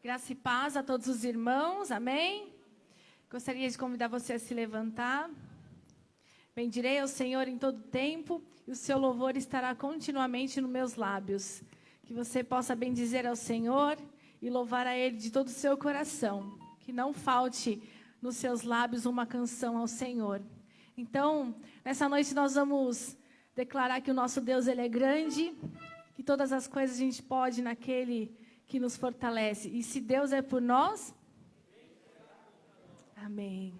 Graça e paz a todos os irmãos, amém? Gostaria de convidar você a se levantar. Bendirei ao Senhor em todo tempo, e o seu louvor estará continuamente nos meus lábios. Que você possa bendizer ao Senhor e louvar a Ele de todo o seu coração. Que não falte nos seus lábios uma canção ao Senhor. Então, nessa noite nós vamos declarar que o nosso Deus, Ele é grande, que todas as coisas a gente pode naquele que nos fortalece. E se Deus é por nós, amém.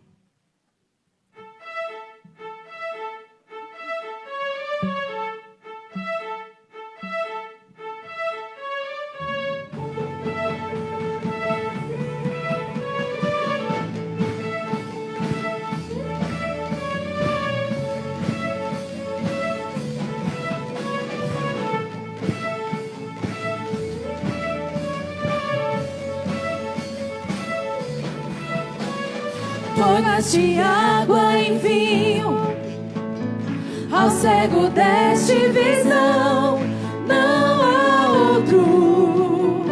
Tornaste água em vinho, ao cego deste visão. Não há outro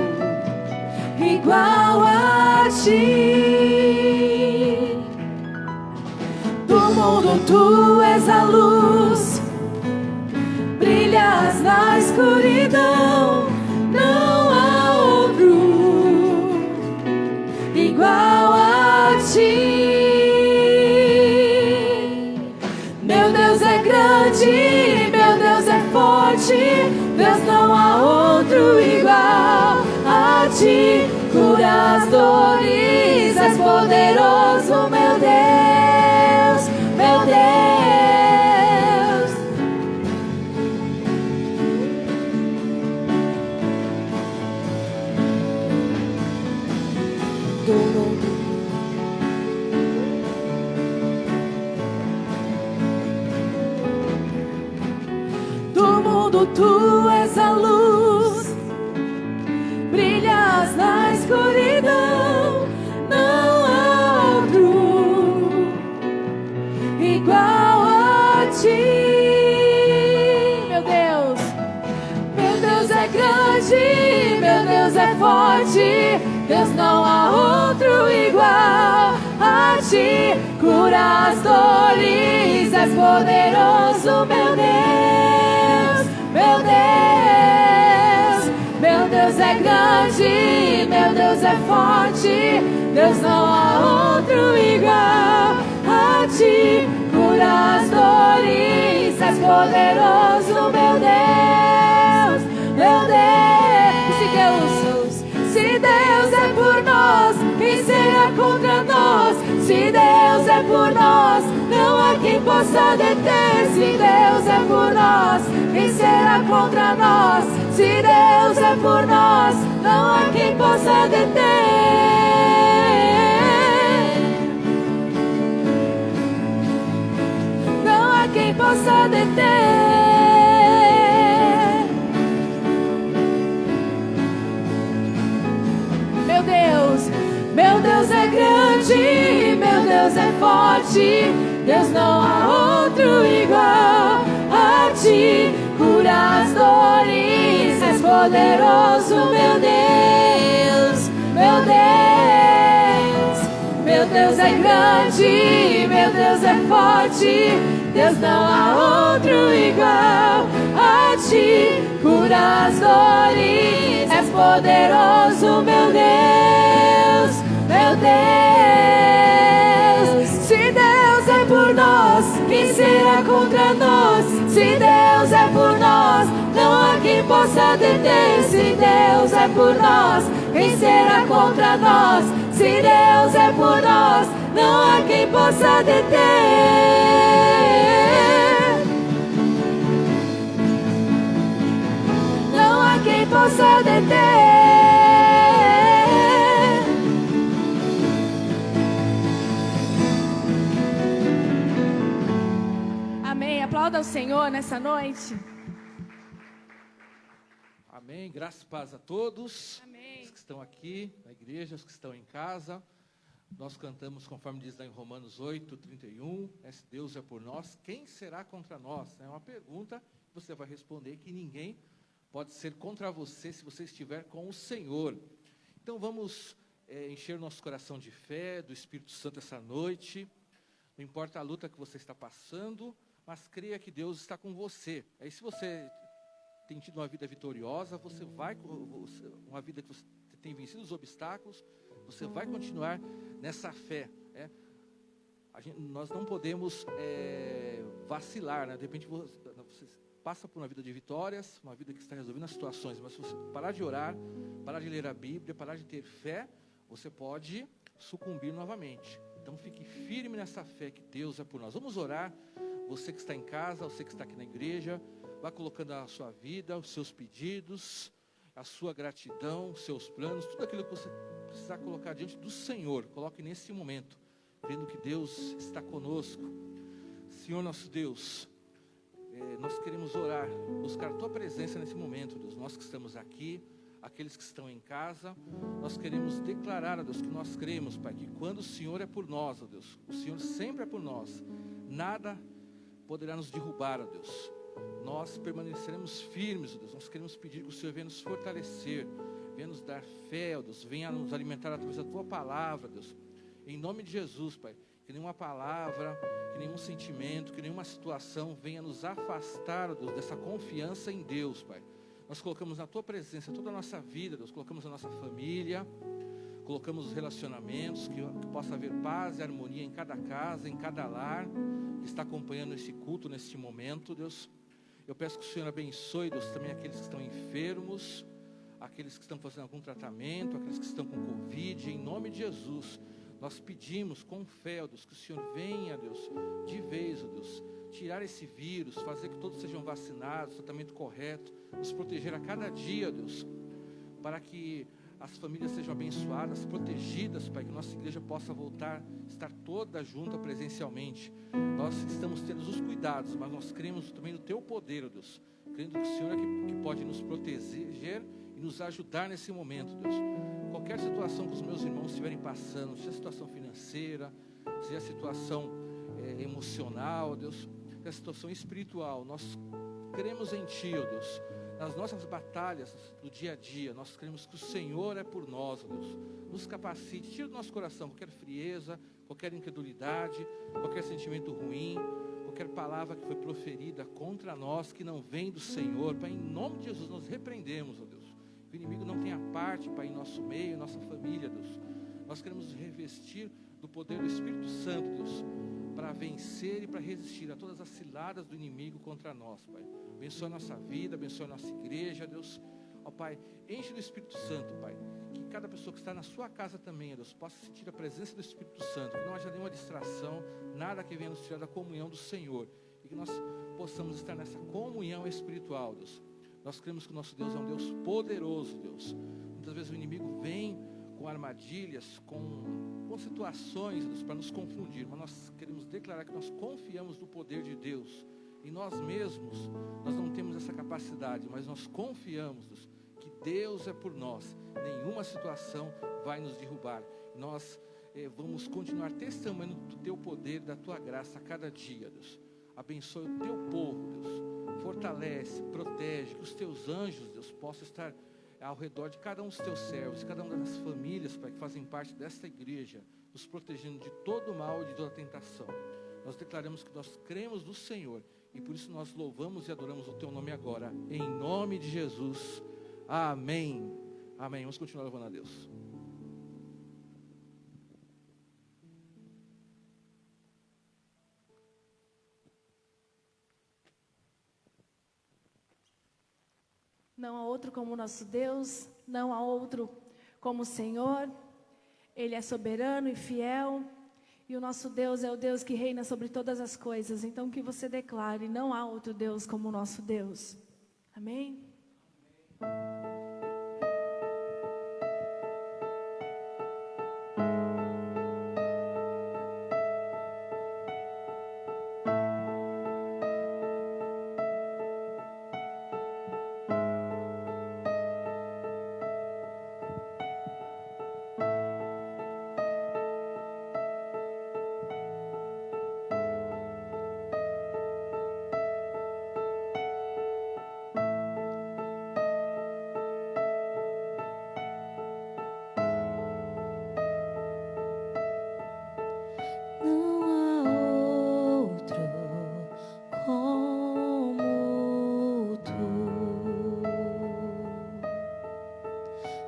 igual a ti. Do mundo tu és a luz, brilhas na escuridão. Não há outro igual a ti. Meu Deus é forte, Deus não há outro igual a ti. Cura as dores, és poderoso, meu Deus, meu Deus. Tu és a luz, brilhas na escuridão. Não há outro igual a ti. Meu Deus é grande, meu Deus é forte, Deus não há outro igual a ti. Cura as dores, és poderoso, meu Deus, meu Deus. Meu Deus é grande, meu Deus é forte, Deus não há outro igual a ti. Cura as dores, és poderoso, meu Deus, meu Deus. Se Deus é por nós, quem será contra nós? Se Deus é por nós, não há quem possa deter. Se Deus é por nós, quem será contra nós? Se Deus é por nós, não há quem possa deter. Não há quem possa deter. Meu Deus é grande, meu Deus é forte, Deus não há outro igual a ti. Cura as dores, és poderoso, meu Deus, meu Deus. Meu Deus é grande, meu Deus é forte, Deus não há outro igual a ti. Cura as dores, és poderoso, meu Deus, meu Deus. Se Deus é por nós, quem será contra nós? Se Deus é por nós, não há quem possa deter. Se Deus é por nós, quem será contra nós? Se Deus é por nós, não há quem possa deter. Não há quem possa deter. Aplauda ao Senhor nessa noite. Amém. Graça e paz a todos. Amém. Os que estão aqui na igreja, os que estão em casa. Nós cantamos conforme diz lá em Romanos 8:31. Se Deus é por nós, quem será contra nós? É uma pergunta, você vai responder que ninguém pode ser contra você se você estiver com o Senhor. Então vamos encher nosso coração de fé, do Espírito Santo essa noite. Não importa a luta que você está passando, mas creia que Deus está com você. Aí se você tem tido uma vida vitoriosa, uma vida que você tem vencido os obstáculos, você vai continuar nessa fé. Nós não podemos vacilar, né? De repente você passa por uma vida de vitórias, uma vida que está resolvendo as situações, mas se você parar de orar, parar de ler a Bíblia, parar de ter fé, você pode sucumbir novamente. Então fique firme nessa fé que Deus é por nós. Vamos orar. Você que está em casa, você que está aqui na igreja, vá colocando a sua vida, os seus pedidos, a sua gratidão, os seus planos, tudo aquilo que você precisar colocar diante do Senhor. Coloque nesse momento, crendo que Deus está conosco. Senhor nosso Deus, nós queremos orar, buscar a Tua presença nesse momento, Deus. Nós que estamos aqui, aqueles que estão em casa, nós queremos declarar, ó Deus, que nós cremos, Pai, que quando o Senhor é por nós, ó Deus, o Senhor sempre é por nós, nada poderá nos derrubar, ó Deus. Nós permaneceremos firmes, ó Deus. Nós queremos pedir que o Senhor venha nos fortalecer, venha nos dar fé, ó Deus, venha nos alimentar através da Tua palavra, Deus. Em nome de Jesus, Pai, que nenhuma palavra, que nenhum sentimento, que nenhuma situação venha nos afastar, ó Deus, dessa confiança em Deus, Pai. Nós colocamos na Tua presença toda a nossa vida, Deus, colocamos a nossa família, colocamos os relacionamentos, que possa haver paz e harmonia em cada casa, em cada lar, que está acompanhando esse culto neste momento, Deus. Eu peço que o Senhor abençoe, Deus, também aqueles que estão enfermos, aqueles que estão fazendo algum tratamento, aqueles que estão com Covid, em nome de Jesus. Nós pedimos com fé, ó Deus, que o Senhor venha, Deus, de vez, ó Deus, tirar esse vírus, fazer que todos sejam vacinados, tratamento correto, nos proteger a cada dia, ó Deus, para que as famílias sejam abençoadas, protegidas, Pai, que nossa igreja possa voltar, estar toda junta presencialmente. Nós estamos tendo os cuidados, mas nós cremos também no Teu poder, ó Deus, crendo que o Senhor é que pode nos proteger e nos ajudar nesse momento, Deus. Qualquer situação que os meus irmãos estiverem passando, seja a situação financeira, seja a situação emocional, Deus, seja a situação espiritual, nós cremos em Ti, ó Deus. Nas nossas batalhas do dia a dia, nós cremos que o Senhor é por nós, ó Deus. Nos capacite, tira do nosso coração qualquer frieza, qualquer incredulidade, qualquer sentimento ruim, qualquer palavra que foi proferida contra nós, que não vem do Senhor. Pai, em nome de Jesus, nós repreendemos, ó Deus. Que o inimigo não tenha parte, Pai, em nosso meio, em nossa família, Deus. Nós queremos nos revestir do poder do Espírito Santo, Deus, para vencer e para resistir a todas as ciladas do inimigo contra nós, Pai. Abençoa a nossa vida, abençoa a nossa igreja, Deus. Ó Pai, enche do Espírito Santo, Pai. Que cada pessoa que está na sua casa também, Deus, possa sentir a presença do Espírito Santo. Que não haja nenhuma distração, nada que venha nos tirar da comunhão do Senhor. E que nós possamos estar nessa comunhão espiritual, Deus. Nós cremos que o nosso Deus é um Deus poderoso, Deus. Muitas vezes o inimigo vem com armadilhas, com situações, Deus, para nos confundir. Mas nós queremos declarar que nós confiamos no poder de Deus. Em nós mesmos, nós não temos essa capacidade, mas nós confiamos, Deus, que Deus é por nós. Nenhuma situação vai nos derrubar. Nós vamos continuar testemunhando do Teu poder, da Tua graça a cada dia, Deus. Abençoe o Teu povo, Deus. Fortalece, protege, que os Teus anjos, Deus, possam estar ao redor de cada um dos Teus servos, cada uma das famílias, Pai, que fazem parte desta igreja, nos protegendo de todo o mal e de toda tentação. Nós declaramos que nós cremos no Senhor e por isso nós louvamos e adoramos o Teu nome agora, em nome de Jesus. Amém. Amém. Vamos continuar louvando a Deus. Não há outro como o nosso Deus, não há outro como o Senhor. Ele é soberano e fiel, e o nosso Deus é o Deus que reina sobre todas as coisas. Então que você declare, não há outro Deus como o nosso Deus. Amém?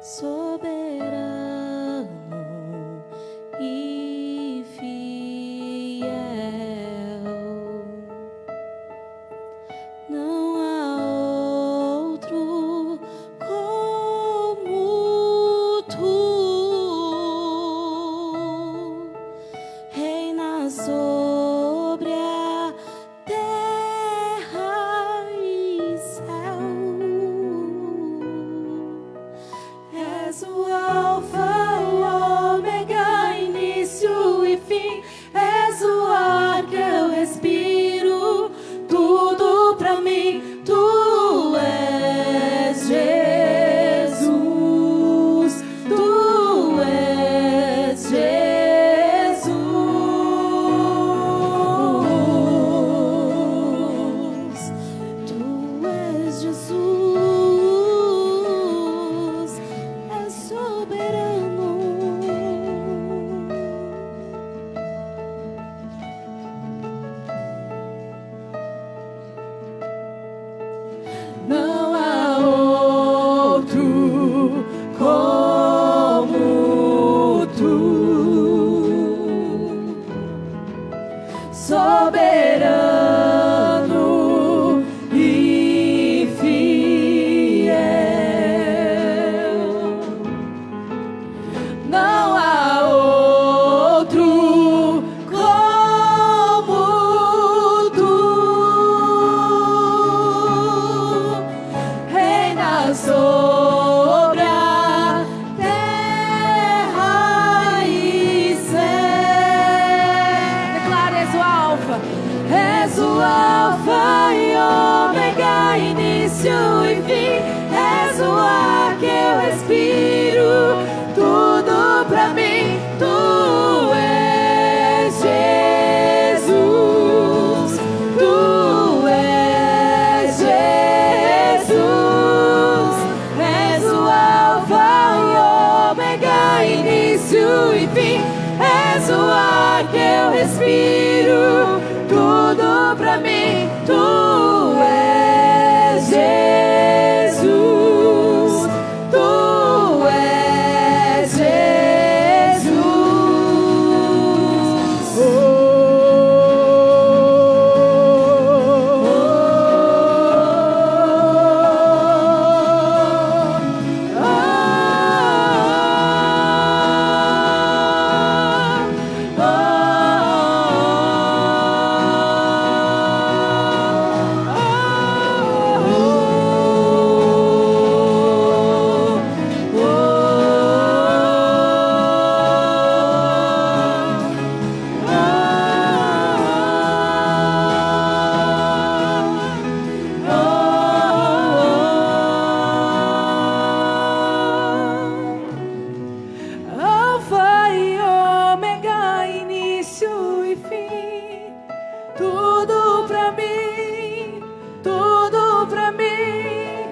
soberano e fiel. Não há outro como tu, reina sobre a terra e céu. És o Alfa, o Ômega, início e fim. És o ar que eu respiro, tudo pra mim. Tu és Jesus, tu és Jesus, tu és Jesus, és soberano. Não há outro como tu, soberano e fiel. Não há outro como tu, reina sobre a terra e céu. Declara: és o Alfa, és o Alfa e Ômega, início e fim. És o ar que eu respiro, tudo pra mim. Tu és Jesus, tu és Jesus. És o Alfa e Ômega, início e fim. És o ar que eu respiro, tudo pra mim. Tu és Jesus, tu és Jesus. Alfa e Ômega, início e fim. Tudo pra mim, tudo pra mim.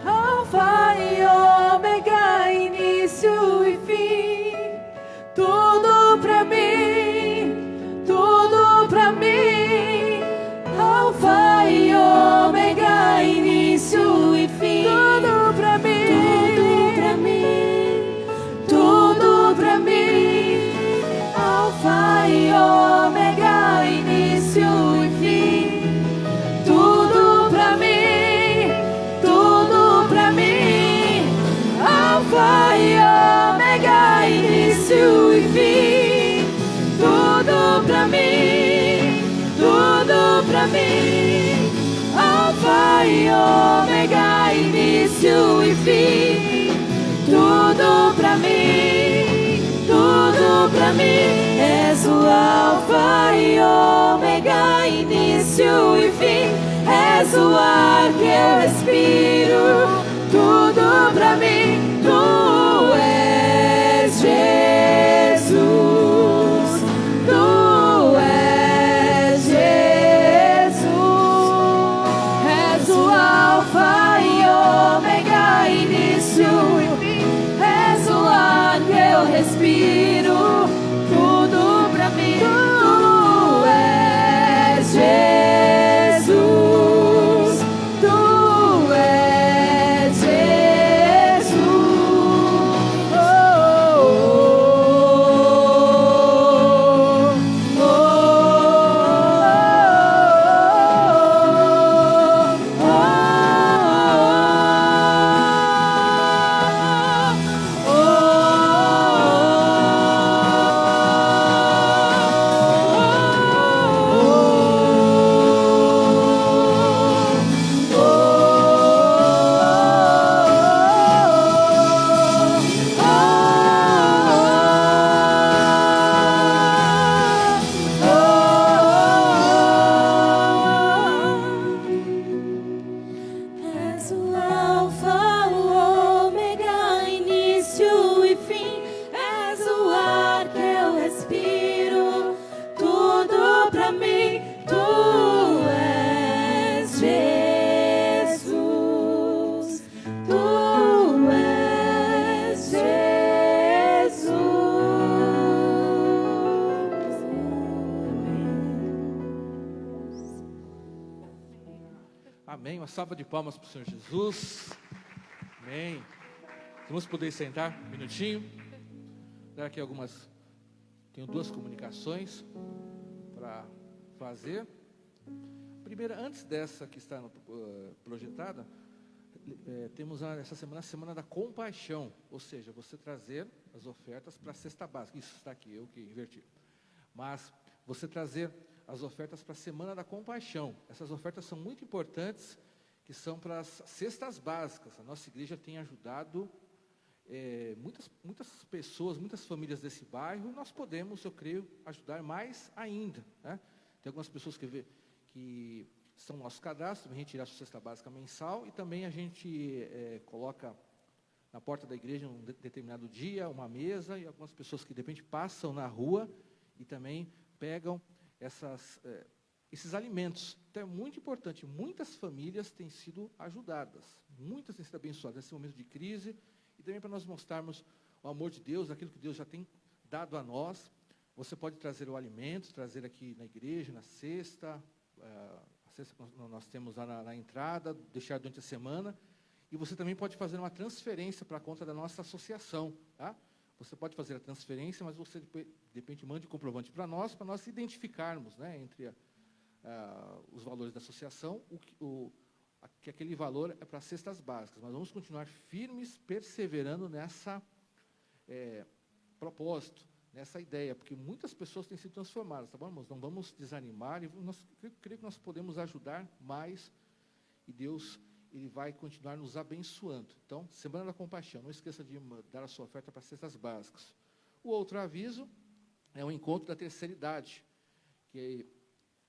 Alfa e Ômega, início e fim. Tudo pra mim, tudo pra mim. Alfa e Ômega, início e fim. Tudo pra mim, tudo pra mim, tudo pra mim. Alfa e Ômega, início e fim. Tudo pra mim, tudo pra mim. Alfa e Ômega, início e fim. Tudo pra mim, tudo pra mim. Alfa e Ômega, início e fim. Tudo pra mim, tudo pra mim. És o Alfa e Ômega, início e fim. És o ar que eu respiro, tudo pra mim. Tu és Jesus, tu és Jesus. És o Alfa e Ômega, início e fim. És o ar que eu respiro, tudo pra mim. Tu és Jesus, tu és Jesus. Amém. Uma salva de palmas para o Senhor Jesus. Amém. Vamos poder sentar um minutinho. Dar aqui tenho 2 comunicações para fazer. Primeira, antes dessa que está projetada, temos essa semana a Semana da Compaixão, ou seja, você trazer as ofertas para a cesta básica. Isso está aqui, eu que inverti. Mas você trazer as ofertas para a Semana da Compaixão. Essas ofertas são muito importantes, que são para as cestas básicas. A nossa igreja tem ajudado muitas pessoas, muitas famílias desse bairro. Nós podemos, eu creio, ajudar mais ainda, né? Tem algumas pessoas que são no nosso cadastro, vem retirar a sua cesta básica mensal, e também a gente coloca na porta da igreja um determinado dia, uma mesa, e algumas pessoas que de repente passam na rua e também pegam esses alimentos. Então é muito importante, muitas famílias têm sido ajudadas, muitas têm sido abençoadas nesse momento de crise, e também para nós mostrarmos o amor de Deus, aquilo que Deus já tem dado a nós. Você pode trazer o alimento, trazer aqui na igreja, na cesta, a cesta que nós temos lá na entrada, deixar durante a semana, e você também pode fazer uma transferência para a conta da nossa associação, tá? Você pode fazer a transferência, mas você, de repente, mande o comprovante para nós identificarmos, né, entre os valores da associação, que aquele valor é para cestas básicas. Mas vamos continuar firmes, perseverando nessa propósito, nessa ideia, porque muitas pessoas têm sido transformadas, tá bom, irmãos? Não vamos desanimar, e creio que nós podemos ajudar mais, e Deus, Ele vai continuar nos abençoando. Então, Semana da Compaixão, não esqueça de dar a sua oferta para cestas básicas. O outro aviso é o encontro da terceira idade, que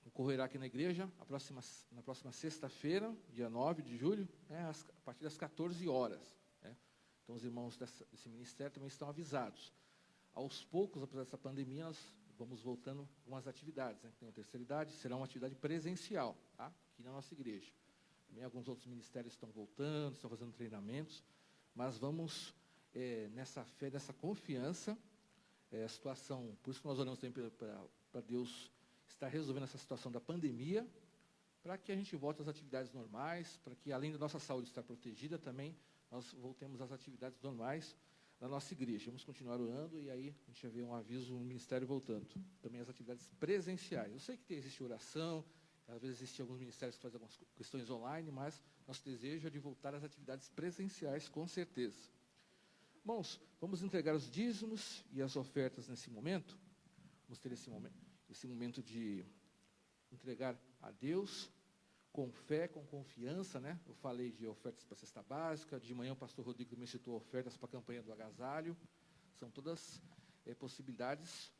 ocorrerá aqui na igreja na próxima sexta-feira, dia 9 de julho, a partir das 14 horas. Né? Então, os irmãos desse ministério também estão avisados. Aos poucos, apesar dessa pandemia, nós vamos voltando com as atividades. Né? Tem a terceira idade, será uma atividade presencial, tá? Aqui na nossa igreja. Também alguns outros ministérios estão voltando, estão fazendo treinamentos, mas vamos, nessa fé, nessa confiança, a situação, por isso que nós oramos também para Deus estar resolvendo essa situação da pandemia, para que a gente volte às atividades normais, para que, além da nossa saúde estar protegida, também nós voltemos às atividades normais da nossa igreja. Vamos continuar orando, e aí a gente já vê um aviso, um ministério voltando. Também as atividades presenciais. Eu sei que existe oração, às vezes existem alguns ministérios que fazem algumas questões online, mas nosso desejo é de voltar às atividades presenciais, com certeza. Irmãos, vamos entregar os dízimos e as ofertas nesse momento. Vamos ter esse momento de entregar a Deus, com fé, com confiança, né? Eu falei de ofertas para a cesta básica, de manhã o pastor Rodrigo também citou ofertas para a campanha do agasalho. São todas possibilidades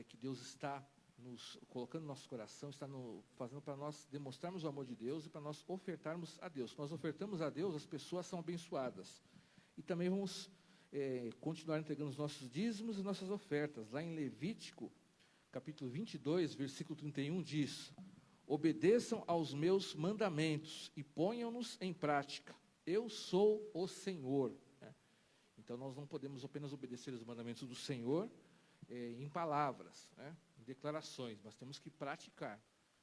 que Deus está nos colocando no nosso coração, está fazendo para nós demonstrarmos o amor de Deus e para nós ofertarmos a Deus. Nós ofertamos a Deus, as pessoas são abençoadas. E também vamos continuar entregando os nossos dízimos e nossas ofertas. Lá em Levítico, capítulo 22, versículo 31, diz: obedeçam aos meus mandamentos e ponham-nos em prática. Eu sou o Senhor. Então, nós não podemos apenas obedecer os mandamentos do Senhor em palavras, né, em declarações, mas temos que praticar.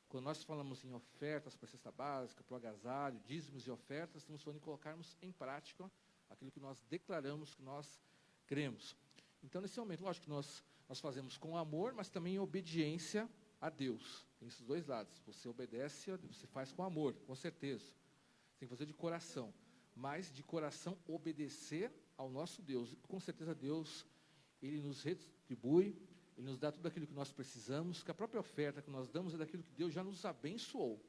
Quando nós falamos em ofertas para a cesta básica, para o agasalho, dízimos e ofertas, estamos falando em colocarmos em prática aquilo que nós declaramos, que nós cremos. Então, nesse momento, lógico que nós fazemos com amor, mas também em obediência a Deus. Tem esses dois lados. Você obedece, você faz com amor, com certeza. Tem que fazer de coração. Mas de coração obedecer ao nosso Deus. Com certeza Deus, Ele nos retribui, Ele nos dá tudo aquilo que nós precisamos, que a própria oferta que nós damos é daquilo que Deus já nos abençoou.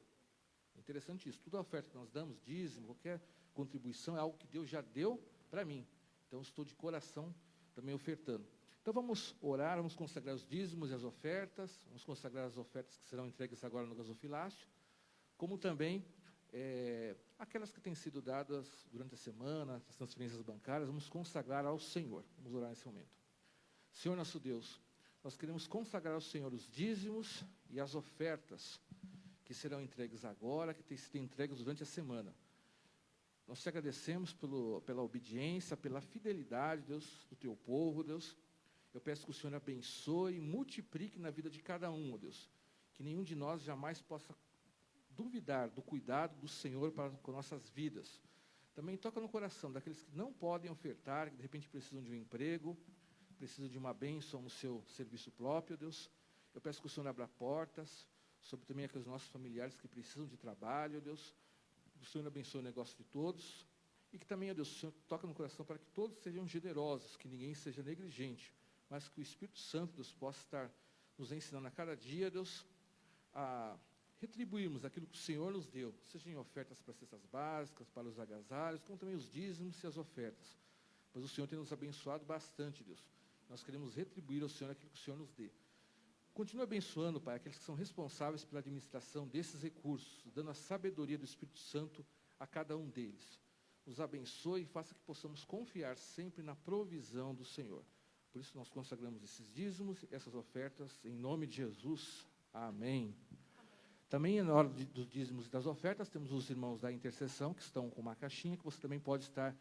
É interessante isso. Toda a oferta que nós damos, dízimo, qualquer contribuição, é algo que Deus já deu para mim. Então, estou de coração também ofertando. Então, vamos orar, vamos consagrar os dízimos e as ofertas, vamos consagrar as ofertas que serão entregues agora no gasofilácio, como também aquelas que têm sido dadas durante a semana, as transferências bancárias, vamos consagrar ao Senhor. Vamos orar nesse momento. Senhor nosso Deus, nós queremos consagrar ao Senhor os dízimos e as ofertas que serão entregues agora, que têm sido entregues durante a semana. Nós te agradecemos pela obediência, pela fidelidade, Deus, do teu povo, Deus. Eu peço que o Senhor abençoe e multiplique na vida de cada um, ó Deus. Que nenhum de nós jamais possa duvidar do cuidado do Senhor para com nossas vidas. Também toca no coração daqueles que não podem ofertar, que de repente precisam de um emprego, precisam de uma bênção no seu serviço próprio, Deus. Eu peço que o Senhor abra portas, sobre também aqueles nossos familiares que precisam de trabalho, Deus. Que o Senhor abençoe o negócio de todos. E que também, ó Deus, o Senhor toca no coração para que todos sejam generosos, que ninguém seja negligente, mas que o Espírito Santo, Deus, possa estar nos ensinando a cada dia, Deus, a retribuirmos aquilo que o Senhor nos deu, seja em ofertas para cestas básicas, para os agasalhos, como também os dízimos e as ofertas. Pois o Senhor tem nos abençoado bastante, Deus. Nós queremos retribuir ao Senhor aquilo que o Senhor nos dê. Continue abençoando, Pai, aqueles que são responsáveis pela administração desses recursos, dando a sabedoria do Espírito Santo a cada um deles. Nos abençoe e faça que possamos confiar sempre na provisão do Senhor. Por isso nós consagramos esses dízimos, essas ofertas, em nome de Jesus. Amém. Também, na hora dos dízimos e das ofertas, temos os irmãos da intercessão, que estão com uma caixinha, que você também pode estar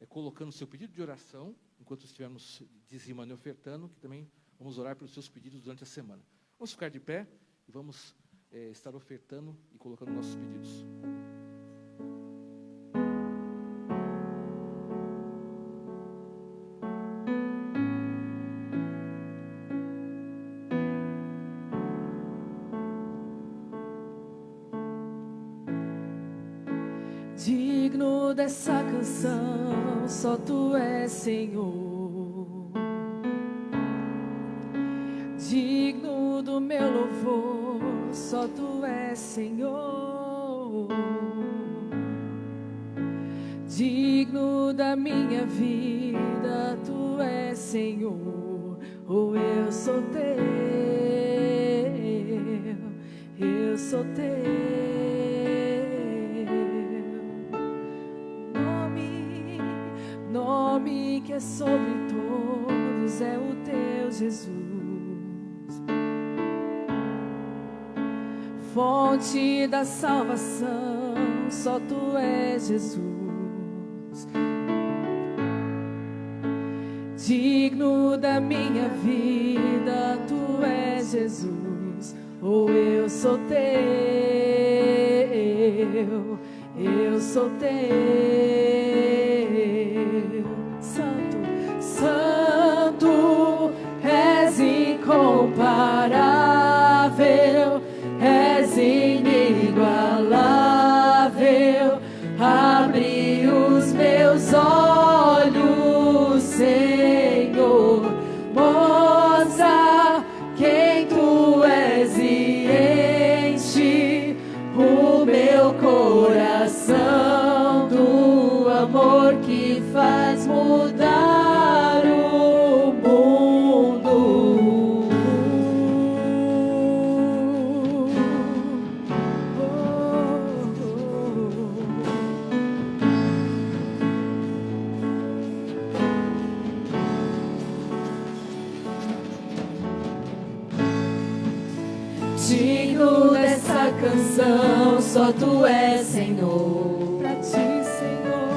colocando o seu pedido de oração, enquanto estivermos dizimando e ofertando, que também vamos orar pelos seus pedidos durante a semana. Vamos ficar de pé e vamos estar ofertando e colocando nossos pedidos. Digno dessa canção, só Tu és, Senhor. Digno do meu louvor, só Tu és, Senhor. Digno da minha vida, Tu és, Senhor. Oh, eu sou Teu, eu sou Teu. Nome que é sobre todos é o Teu, Jesus. Fonte da salvação, só Tu és, Jesus. Digno da minha vida, Tu és, Jesus. Oh, eu sou Teu, eu sou Teu. Santo, Santo, és incomparável, és inigualável. Abre os meus olhos, Senhor, mostra quem Tu és e enche o meu coração do amor que faz mudar o mundo. Digno dessa canção, só Tu és, Senhor. Pra Ti, Senhor.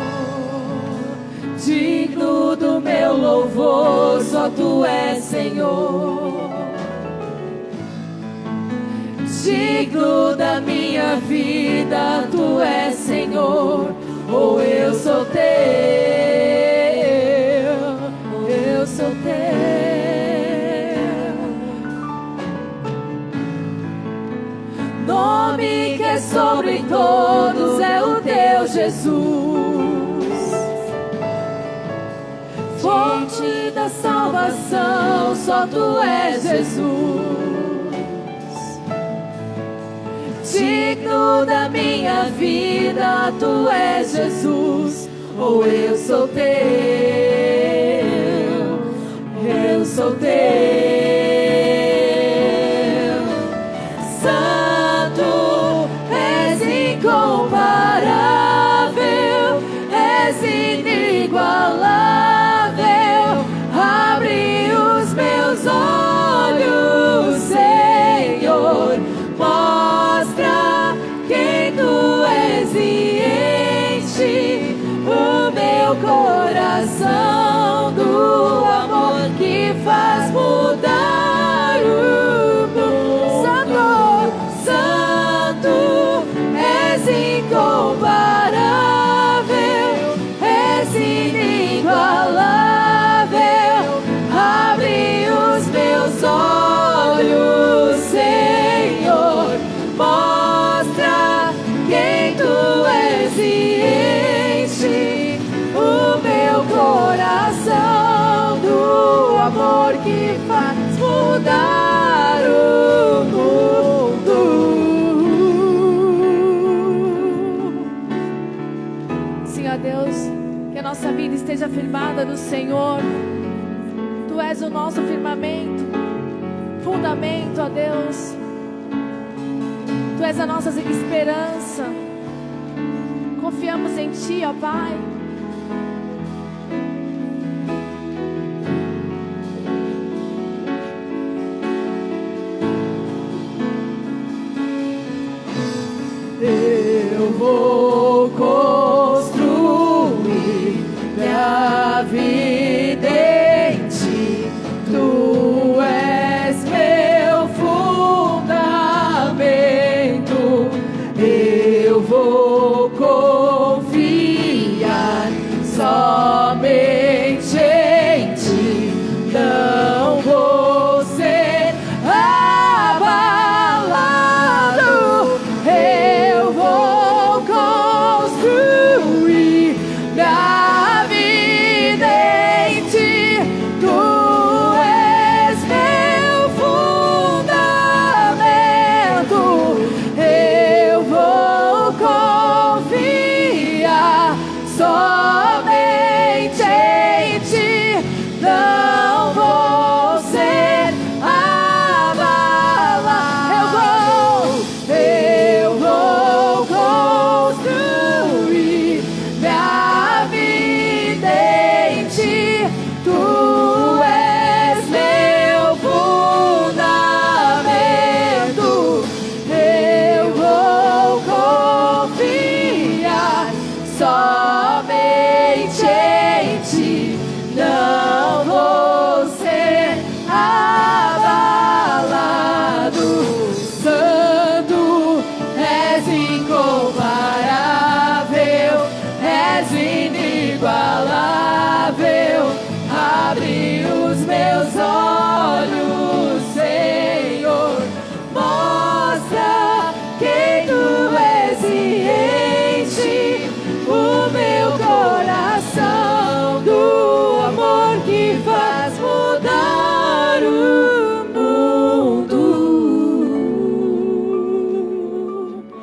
Digno do meu louvor, só Tu és, Senhor. Digno da minha vida, Tu és, Senhor. Oh, eu sou Teu, eu sou Teu. Nome que é sobre todos é o Teu, Jesus. Fonte da salvação, só Tu és, Jesus. Digno da minha vida, Tu és, Jesus. Oh, eu sou Teu, eu sou Teu. Santo, és incomparável, és inigualável. Abre os meus olhos, Senhor, mostra quem Tu és e enche o meu coração igreja firmada do Senhor. Tu és o nosso firmamento, fundamento, ó Deus. Tu és a nossa esperança. Confiamos em Ti, ó Pai. Eu vou construir minha vida em Ti. Tu és meu fundamento. Eu vou confiar somente em Ti. Não vou ser abalado. Eu vou construir minha vida em Ti. Tu és meu fundamento. Eu vou confiar somente em Ti. Não vou ser abalado. Eu vou construir minha vida em Ti. Tu és meu fundamento. Eu vou confiar somente em Ti. Não vou ser abalado. Santo, és incomparável, és inigualável. Abre os meus olhos, Senhor. Mostra quem Tu és e enche o meu coração do amor que faz mudar o mundo.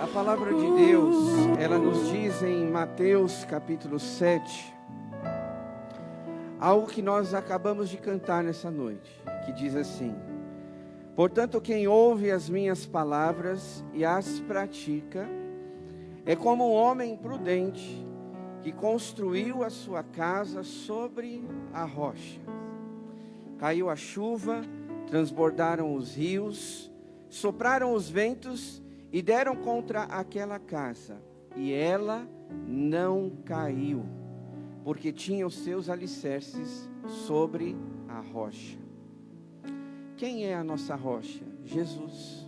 A palavra de Deus, ela nos diz em Mateus capítulo 7, algo que nós acabamos de cantar nessa noite, que diz assim: portanto, quem ouve as minhas palavras e as pratica, é como um homem prudente, que construiu a sua casa sobre a rocha. Caiu a chuva, transbordaram os rios, sopraram os ventos e deram contra aquela casa, e ela não caiu, porque tinha os seus alicerces sobre a rocha. Quem é a nossa rocha? Jesus.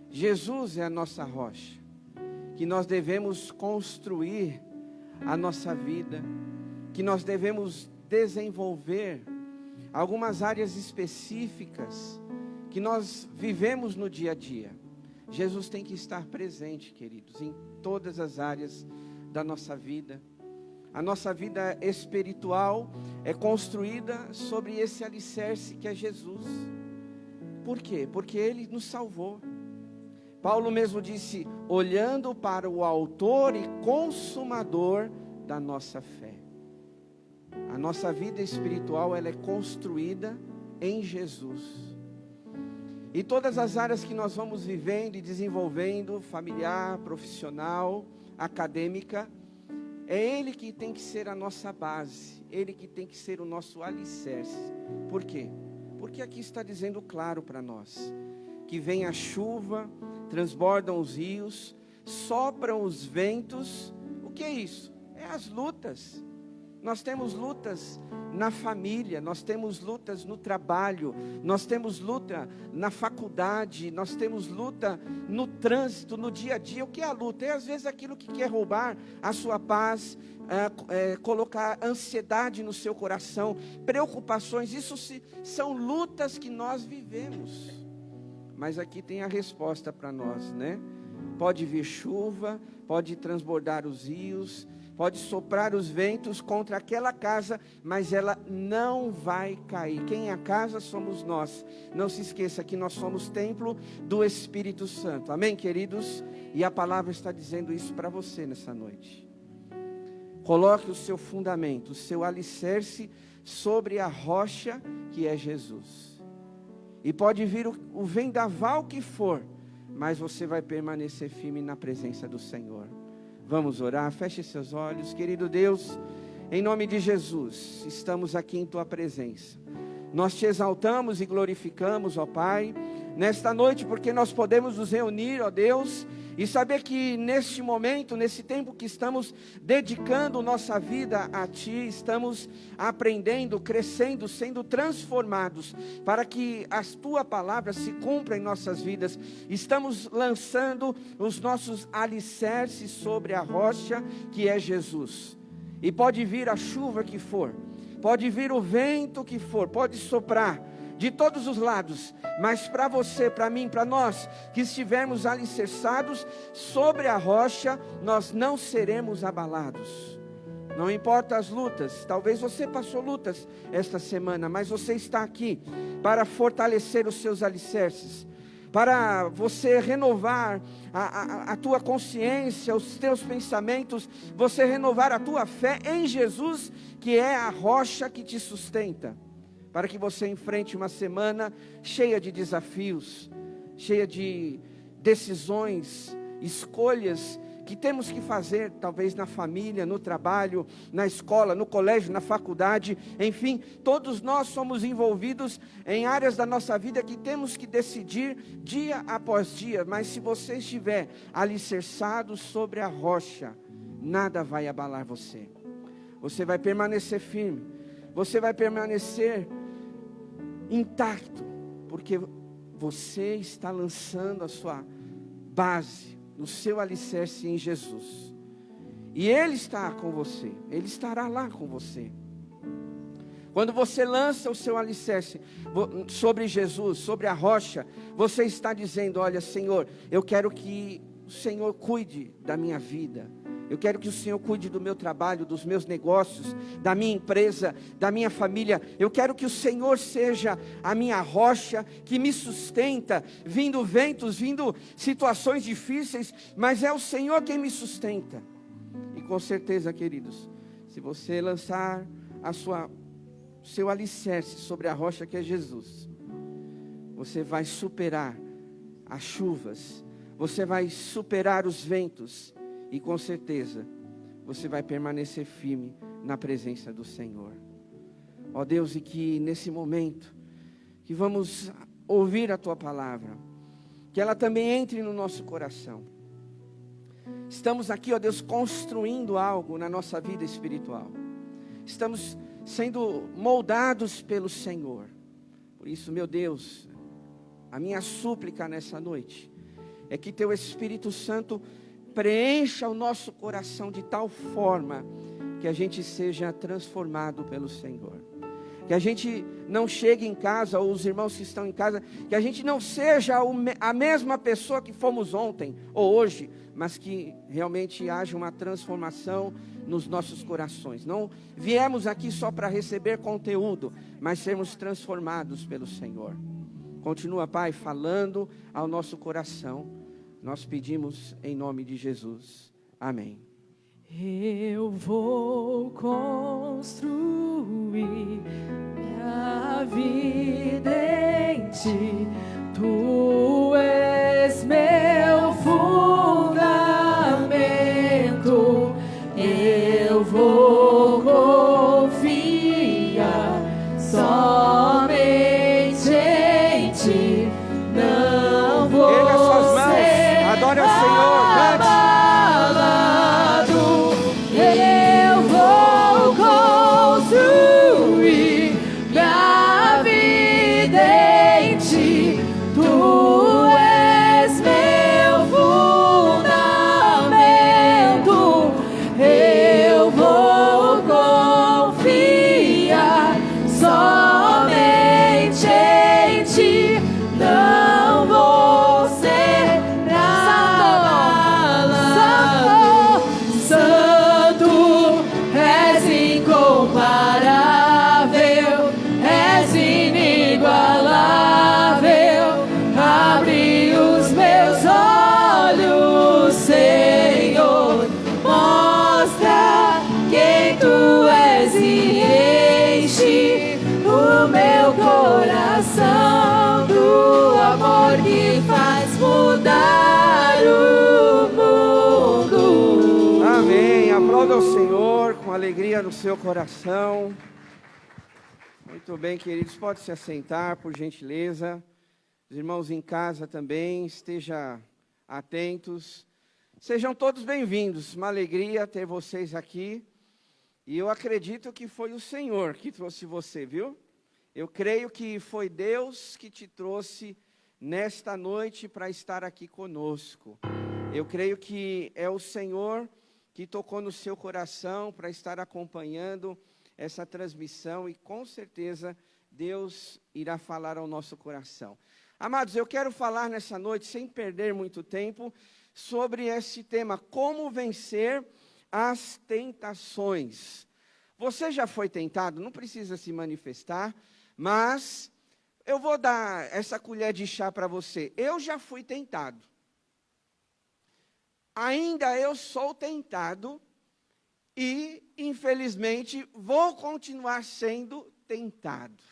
Jesus é a nossa rocha, que nós devemos construir a nossa vida, que nós devemos desenvolver algumas áreas específicas que nós vivemos no dia a dia. Jesus tem que estar presente, queridos, em todas as áreas da nossa vida. A nossa vida espiritual é construída sobre esse alicerce que é Jesus. Por quê? Porque Ele nos salvou. Paulo mesmo disse: olhando para o autor e consumador da nossa fé. A nossa vida espiritual, ela é construída em Jesus. E todas as áreas que nós vamos vivendo e desenvolvendo, familiar, profissional, acadêmica, é Ele que tem que ser a nossa base, Ele que tem que ser o nosso alicerce. Por quê? Porque aqui está dizendo claro para nós, que vem a chuva, transbordam os rios, sopram os ventos. O que é isso? É as lutas. Nós temos lutas na família, nós temos lutas no trabalho, nós temos luta na faculdade, nós temos luta no trânsito, no dia a dia. O que é a luta? É às vezes aquilo que quer roubar a sua paz, colocar ansiedade no seu coração, preocupações. Isso são lutas que nós vivemos. Mas aqui tem a resposta para nós, né? Pode vir chuva, pode transbordar os rios, pode soprar os ventos contra aquela casa, mas ela não vai cair. Quem é a casa somos nós. Não se esqueça que nós somos templo do Espírito Santo. Amém, queridos? E a palavra está dizendo isso para você nessa noite. Coloque o seu fundamento, o seu alicerce sobre a rocha que é Jesus. E pode vir o vendaval que for, mas você vai permanecer firme na presença do Senhor. Vamos orar, feche seus olhos. Querido Deus, em nome de Jesus, estamos aqui em Tua presença. Nós Te exaltamos e glorificamos, ó Pai, nesta noite, porque nós podemos nos reunir, ó Deus, e saber que neste momento, nesse tempo que estamos dedicando nossa vida a Ti, estamos aprendendo, crescendo, sendo transformados, para que a Tua palavra se cumpra em nossas vidas. Estamos lançando os nossos alicerces sobre a rocha que é Jesus. E pode vir a chuva que for, pode vir o vento que for, pode soprar de todos os lados, mas para você, para mim, para nós, que estivermos alicerçados sobre a rocha, nós não seremos abalados. Não importa as lutas, talvez você passou lutas esta semana, mas você está aqui para fortalecer os seus alicerces, para você renovar a tua consciência, os teus pensamentos, você renovar a tua fé em Jesus, que é a rocha que te sustenta, para que você enfrente uma semana cheia de desafios, cheia de decisões, escolhas que temos que fazer, talvez na família, no trabalho, na escola, no colégio, na faculdade, enfim, todos nós somos envolvidos em áreas da nossa vida que temos que decidir dia após dia, mas se você estiver alicerçado sobre a rocha, nada vai abalar você. Você vai permanecer firme, você vai permanecer intacto, porque você está lançando a sua base, o seu alicerce em Jesus, e Ele está com você, Ele estará lá com você. Quando você lança o seu alicerce sobre Jesus, sobre a rocha, você está dizendo: olha, Senhor, eu quero que o Senhor cuide da minha vida, eu quero que o Senhor cuide do meu trabalho, dos meus negócios, da minha empresa, da minha família. Eu quero que o Senhor seja a minha rocha, que me sustenta, vindo ventos, vindo situações difíceis, mas é o Senhor quem me sustenta. E com certeza, queridos, se você lançar seu alicerce sobre a rocha que é Jesus, você vai superar as chuvas, você vai superar os ventos, e com certeza, você vai permanecer firme na presença do Senhor. Ó Deus, e que nesse momento, que vamos ouvir a Tua palavra, que ela também entre no nosso coração. Estamos aqui, ó Deus, construindo algo na nossa vida espiritual. Estamos sendo moldados pelo Senhor. Por isso, meu Deus, a minha súplica nessa noite é que Teu Espírito Santo preencha o nosso coração de tal forma que a gente seja transformado pelo Senhor. Que a gente não chegue em casa, ou os irmãos que estão em casa, que a gente não seja a mesma pessoa que fomos ontem ou hoje, mas que realmente haja uma transformação nos nossos corações. Não viemos aqui só para receber conteúdo, mas sermos transformados pelo Senhor. Continua, Pai, falando ao nosso coração. Nós pedimos em nome de Jesus. Amém. Eu vou construir minha vida em Ti. Tu és meu fundamento. Eu vou confiar somente em Ti. Não vou adore ao Senhor, abalado. Eu vou construir minha vida em Ti. o meu coração do amor que faz mudar o mundo. Amém. Aplauda ao Senhor com alegria no seu coração. Muito bem, queridos, pode se assentar, por gentileza. Os irmãos em casa também, estejam atentos. Sejam todos bem-vindos, uma alegria ter vocês aqui. E eu acredito que foi o Senhor que trouxe você, viu? Eu creio que foi Deus que te trouxe nesta noite para estar aqui conosco. Eu creio que é o Senhor que tocou no seu coração para estar acompanhando essa transmissão e com certeza Deus irá falar ao nosso coração. Amados, eu quero falar nessa noite, sem perder muito tempo, sobre esse tema, como vencer as tentações. Você já foi tentado? Não precisa se manifestar, mas eu vou dar essa colher de chá para você. Eu já fui tentado. Ainda eu sou tentado e, infelizmente, vou continuar sendo tentado.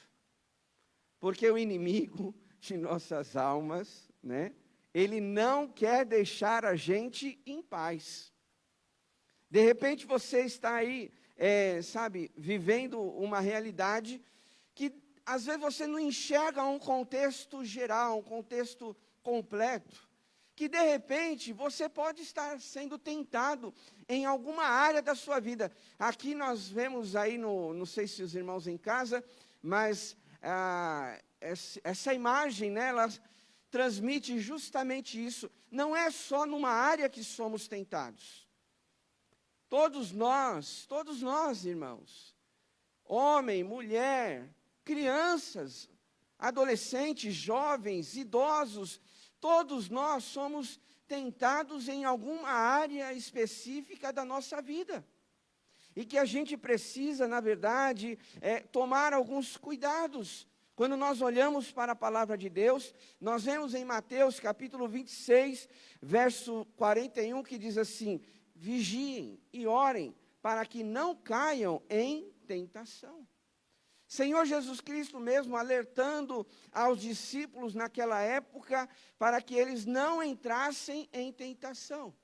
Porque o inimigo de nossas almas, né? Ele não quer deixar a gente em paz. De repente você está aí, vivendo uma realidade que às vezes você não enxerga um contexto geral, um contexto completo. Que de repente você pode estar sendo tentado em alguma área da sua vida. Aqui nós vemos aí, não sei se os irmãos em casa, mas essa imagem, né, ela transmite justamente isso. Não é só numa área que somos tentados. Todos nós, irmãos, homem, mulher, crianças, adolescentes, jovens, idosos, todos nós somos tentados em alguma área específica da nossa vida. E que a gente precisa, na verdade, tomar alguns cuidados. Quando nós olhamos para a palavra de Deus, nós vemos em Mateus capítulo 26, verso 41, que diz assim: vigiem e orem para que não caiam em tentação. Senhor Jesus Cristo mesmo alertando aos discípulos naquela época para que eles não entrassem em tentação.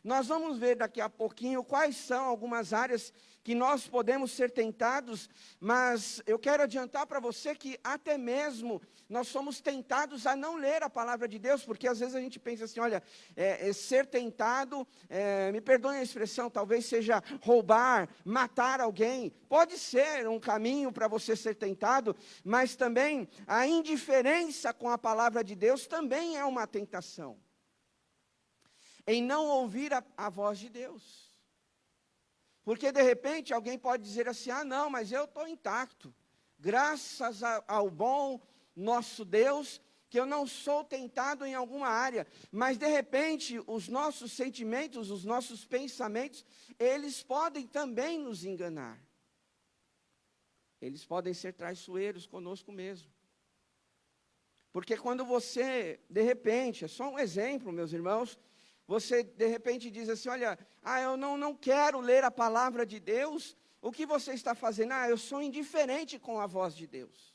Nós vamos ver daqui a pouquinho quais são algumas áreas que nós podemos ser tentados, mas eu quero adiantar para você que até mesmo nós somos tentados a não ler a palavra de Deus, porque às vezes a gente pensa assim, olha, ser tentado, me perdoem a expressão, talvez seja roubar, matar alguém, pode ser um caminho para você ser tentado, mas também a indiferença com a palavra de Deus também é uma tentação. Em não ouvir a voz de Deus. Porque de repente alguém pode dizer assim, não, mas eu estou intacto. Graças ao bom nosso Deus, que eu não sou tentado em alguma área. Mas de repente os nossos sentimentos, os nossos pensamentos, eles podem também nos enganar. Eles podem ser traiçoeiros conosco mesmo. Porque quando você, de repente, é só um exemplo, meus irmãos, você, de repente, diz assim, olha, eu não quero ler a palavra de Deus. O que você está fazendo? Eu sou indiferente com a voz de Deus.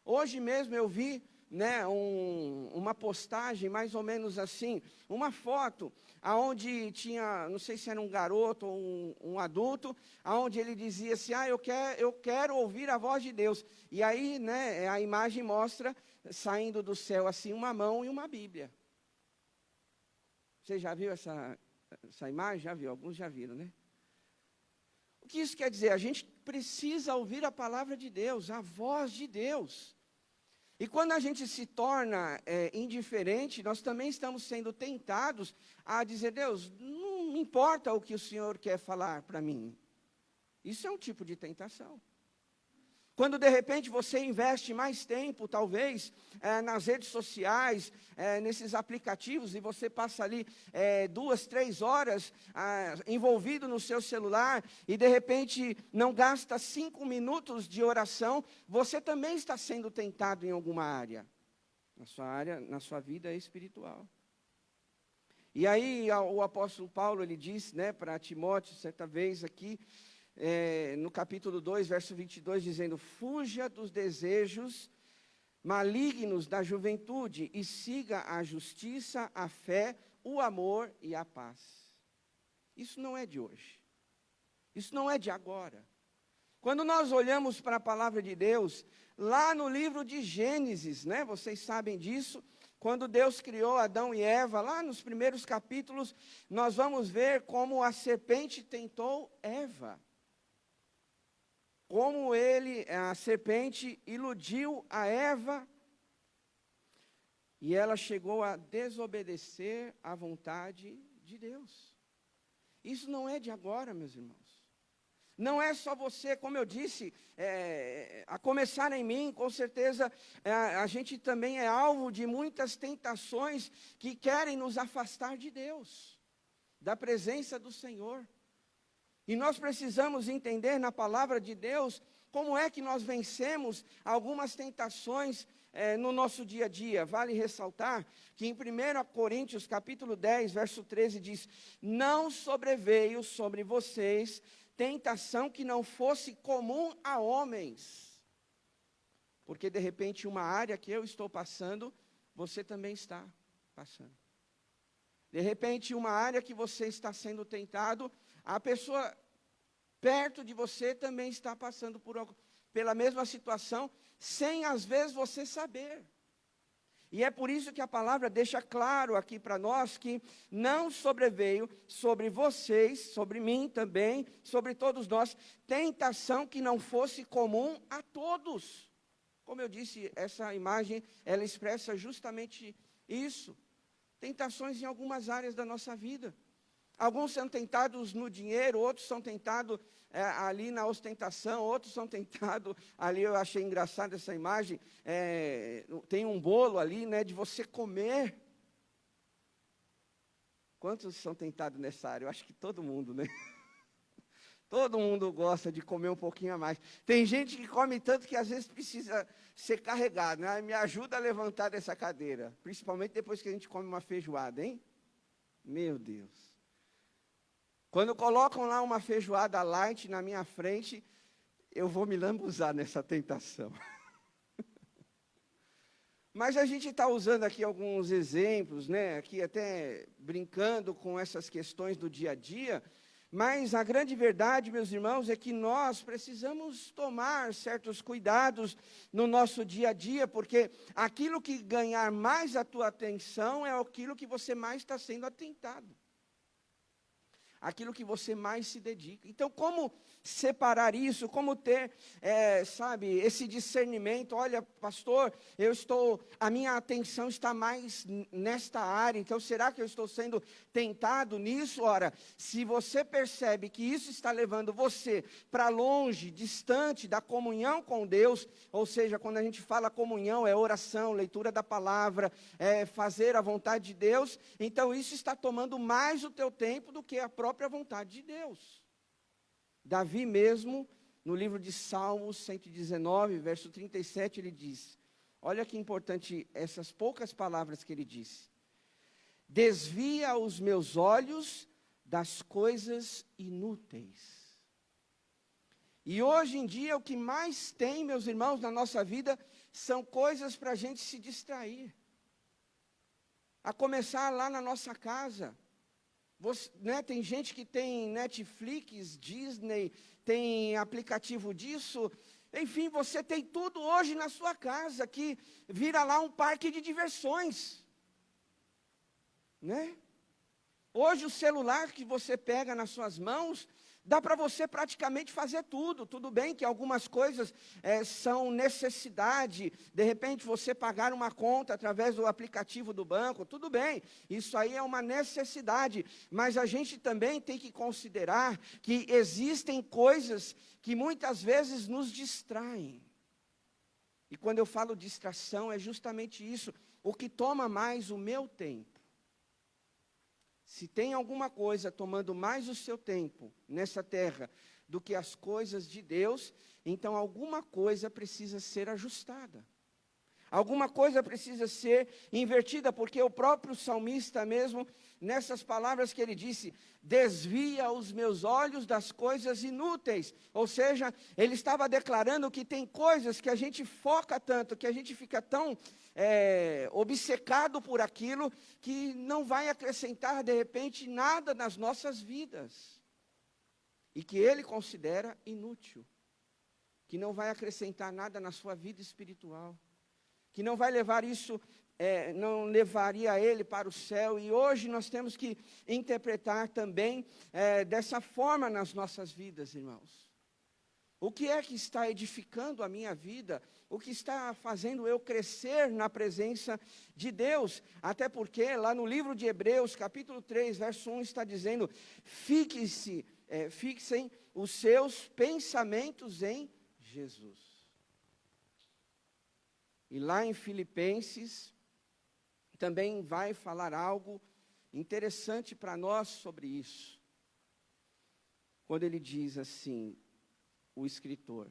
Hoje mesmo eu vi, né, uma postagem, mais ou menos assim, uma foto, onde tinha, não sei se era um garoto ou um adulto, onde ele dizia assim, eu quero ouvir a voz de Deus. E aí, né, a imagem mostra, saindo do céu assim, uma mão e uma Bíblia. Você já viu essa imagem? Já viu, alguns já viram, né? O que isso quer dizer? A gente precisa ouvir a palavra de Deus, a voz de Deus. E quando a gente se torna indiferente, nós também estamos sendo tentados a dizer, Deus, não importa o que o Senhor quer falar para mim. Isso é um tipo de tentação. Quando de repente você investe mais tempo, talvez, nas redes sociais, nesses aplicativos, e você passa ali 2, 3 horas envolvido no seu celular, e de repente não gasta 5 minutos de oração, você também está sendo tentado em alguma área, na sua vida espiritual. E aí o apóstolo Paulo, ele disse, né, para Timóteo, certa vez aqui, no capítulo 2, verso 22, dizendo: fuja dos desejos malignos da juventude e siga a justiça, a fé, o amor e a paz. Isso não é de hoje. Isso não é de agora. Quando nós olhamos para a palavra de Deus, lá no livro de Gênesis, né, vocês sabem disso, quando Deus criou Adão e Eva, lá nos primeiros capítulos, nós vamos ver como a serpente tentou Eva. Como a serpente iludiu a Eva, e ela chegou a desobedecer à vontade de Deus. Isso não é de agora, meus irmãos. Não é só você, como eu disse, a começar em mim, com certeza, a gente também é alvo de muitas tentações que querem nos afastar de Deus, da presença do Senhor. E nós precisamos entender na palavra de Deus como é que nós vencemos algumas tentações no nosso dia a dia. Vale ressaltar que em 1 Coríntios capítulo 10, verso 13 diz: não sobreveio sobre vocês tentação que não fosse comum a homens. Porque de repente uma área que eu estou passando, você também está passando. De repente uma área que você está sendo tentado, a pessoa perto de você também está passando pela mesma situação, sem às vezes você saber. E é por isso que a palavra deixa claro aqui para nós que não sobreveio sobre vocês, sobre mim também, sobre todos nós, tentação que não fosse comum a todos. Como eu disse, essa imagem, ela expressa justamente isso. Tentações em algumas áreas da nossa vida. Alguns são tentados no dinheiro, outros são tentados ali na ostentação, outros são tentados ali. Eu achei engraçada essa imagem, tem um bolo ali, né, de você comer. Quantos são tentados nessa área? Eu acho que todo mundo, né? Todo mundo gosta de comer um pouquinho a mais. Tem gente que come tanto que às vezes precisa ser carregado, né? Me ajuda a levantar dessa cadeira, principalmente depois que a gente come uma feijoada, hein? Meu Deus. Quando colocam lá uma feijoada light na minha frente, eu vou me lambuzar nessa tentação. Mas a gente está usando aqui alguns exemplos, né? Aqui até brincando com essas questões do dia a dia, mas a grande verdade, meus irmãos, é que nós precisamos tomar certos cuidados no nosso dia a dia, porque aquilo que ganhar mais a tua atenção é aquilo que você mais está sendo atentado. Aquilo que você mais se dedica. Então, como separar isso? Como ter, esse discernimento? Olha, pastor, a minha atenção está mais nesta área, então será que eu estou sendo tentado nisso? Ora, se você percebe que isso está levando você para longe, distante da comunhão com Deus, ou seja, quando a gente fala comunhão, é oração, leitura da palavra, fazer a vontade de Deus, então isso está tomando mais o teu tempo do que a própria vontade de Deus. Davi mesmo, no livro de Salmos 119, verso 37, ele diz, olha que importante essas poucas palavras que ele disse: desvia os meus olhos das coisas inúteis. E hoje em dia o que mais tem, meus irmãos, na nossa vida, são coisas para a gente se distrair. A começar lá na nossa casa. Tem gente que tem Netflix, Disney, tem aplicativo disso, enfim, você tem tudo hoje na sua casa, que vira lá um parque de diversões, né? Hoje o celular que você pega nas suas mãos, dá para você praticamente fazer tudo. Tudo bem que algumas coisas são necessidade, de repente você pagar uma conta através do aplicativo do banco, tudo bem, isso aí é uma necessidade, mas a gente também tem que considerar que existem coisas que muitas vezes nos distraem. E quando eu falo distração, é justamente isso, o que toma mais o meu tempo. Se tem alguma coisa tomando mais o seu tempo nessa terra do que as coisas de Deus, então alguma coisa precisa ser ajustada. Alguma coisa precisa ser invertida, porque o próprio salmista mesmo, nessas palavras que ele disse, desvia os meus olhos das coisas inúteis. Ou seja, ele estava declarando que tem coisas que a gente foca tanto, que a gente fica tão obcecado por aquilo, que não vai acrescentar, de repente, nada nas nossas vidas. E que ele considera inútil. Que não vai acrescentar nada na sua vida espiritual. Que não vai levar isso, não levaria ele para o céu. E hoje nós temos que interpretar também dessa forma nas nossas vidas, irmãos. O que é que está edificando a minha vida? O que está fazendo eu crescer na presença de Deus? Até porque lá no livro de Hebreus, capítulo 3, verso 1, está dizendo, fixem os seus pensamentos em Jesus. E lá em Filipenses, também vai falar algo interessante para nós sobre isso. Quando ele diz assim, o escritor,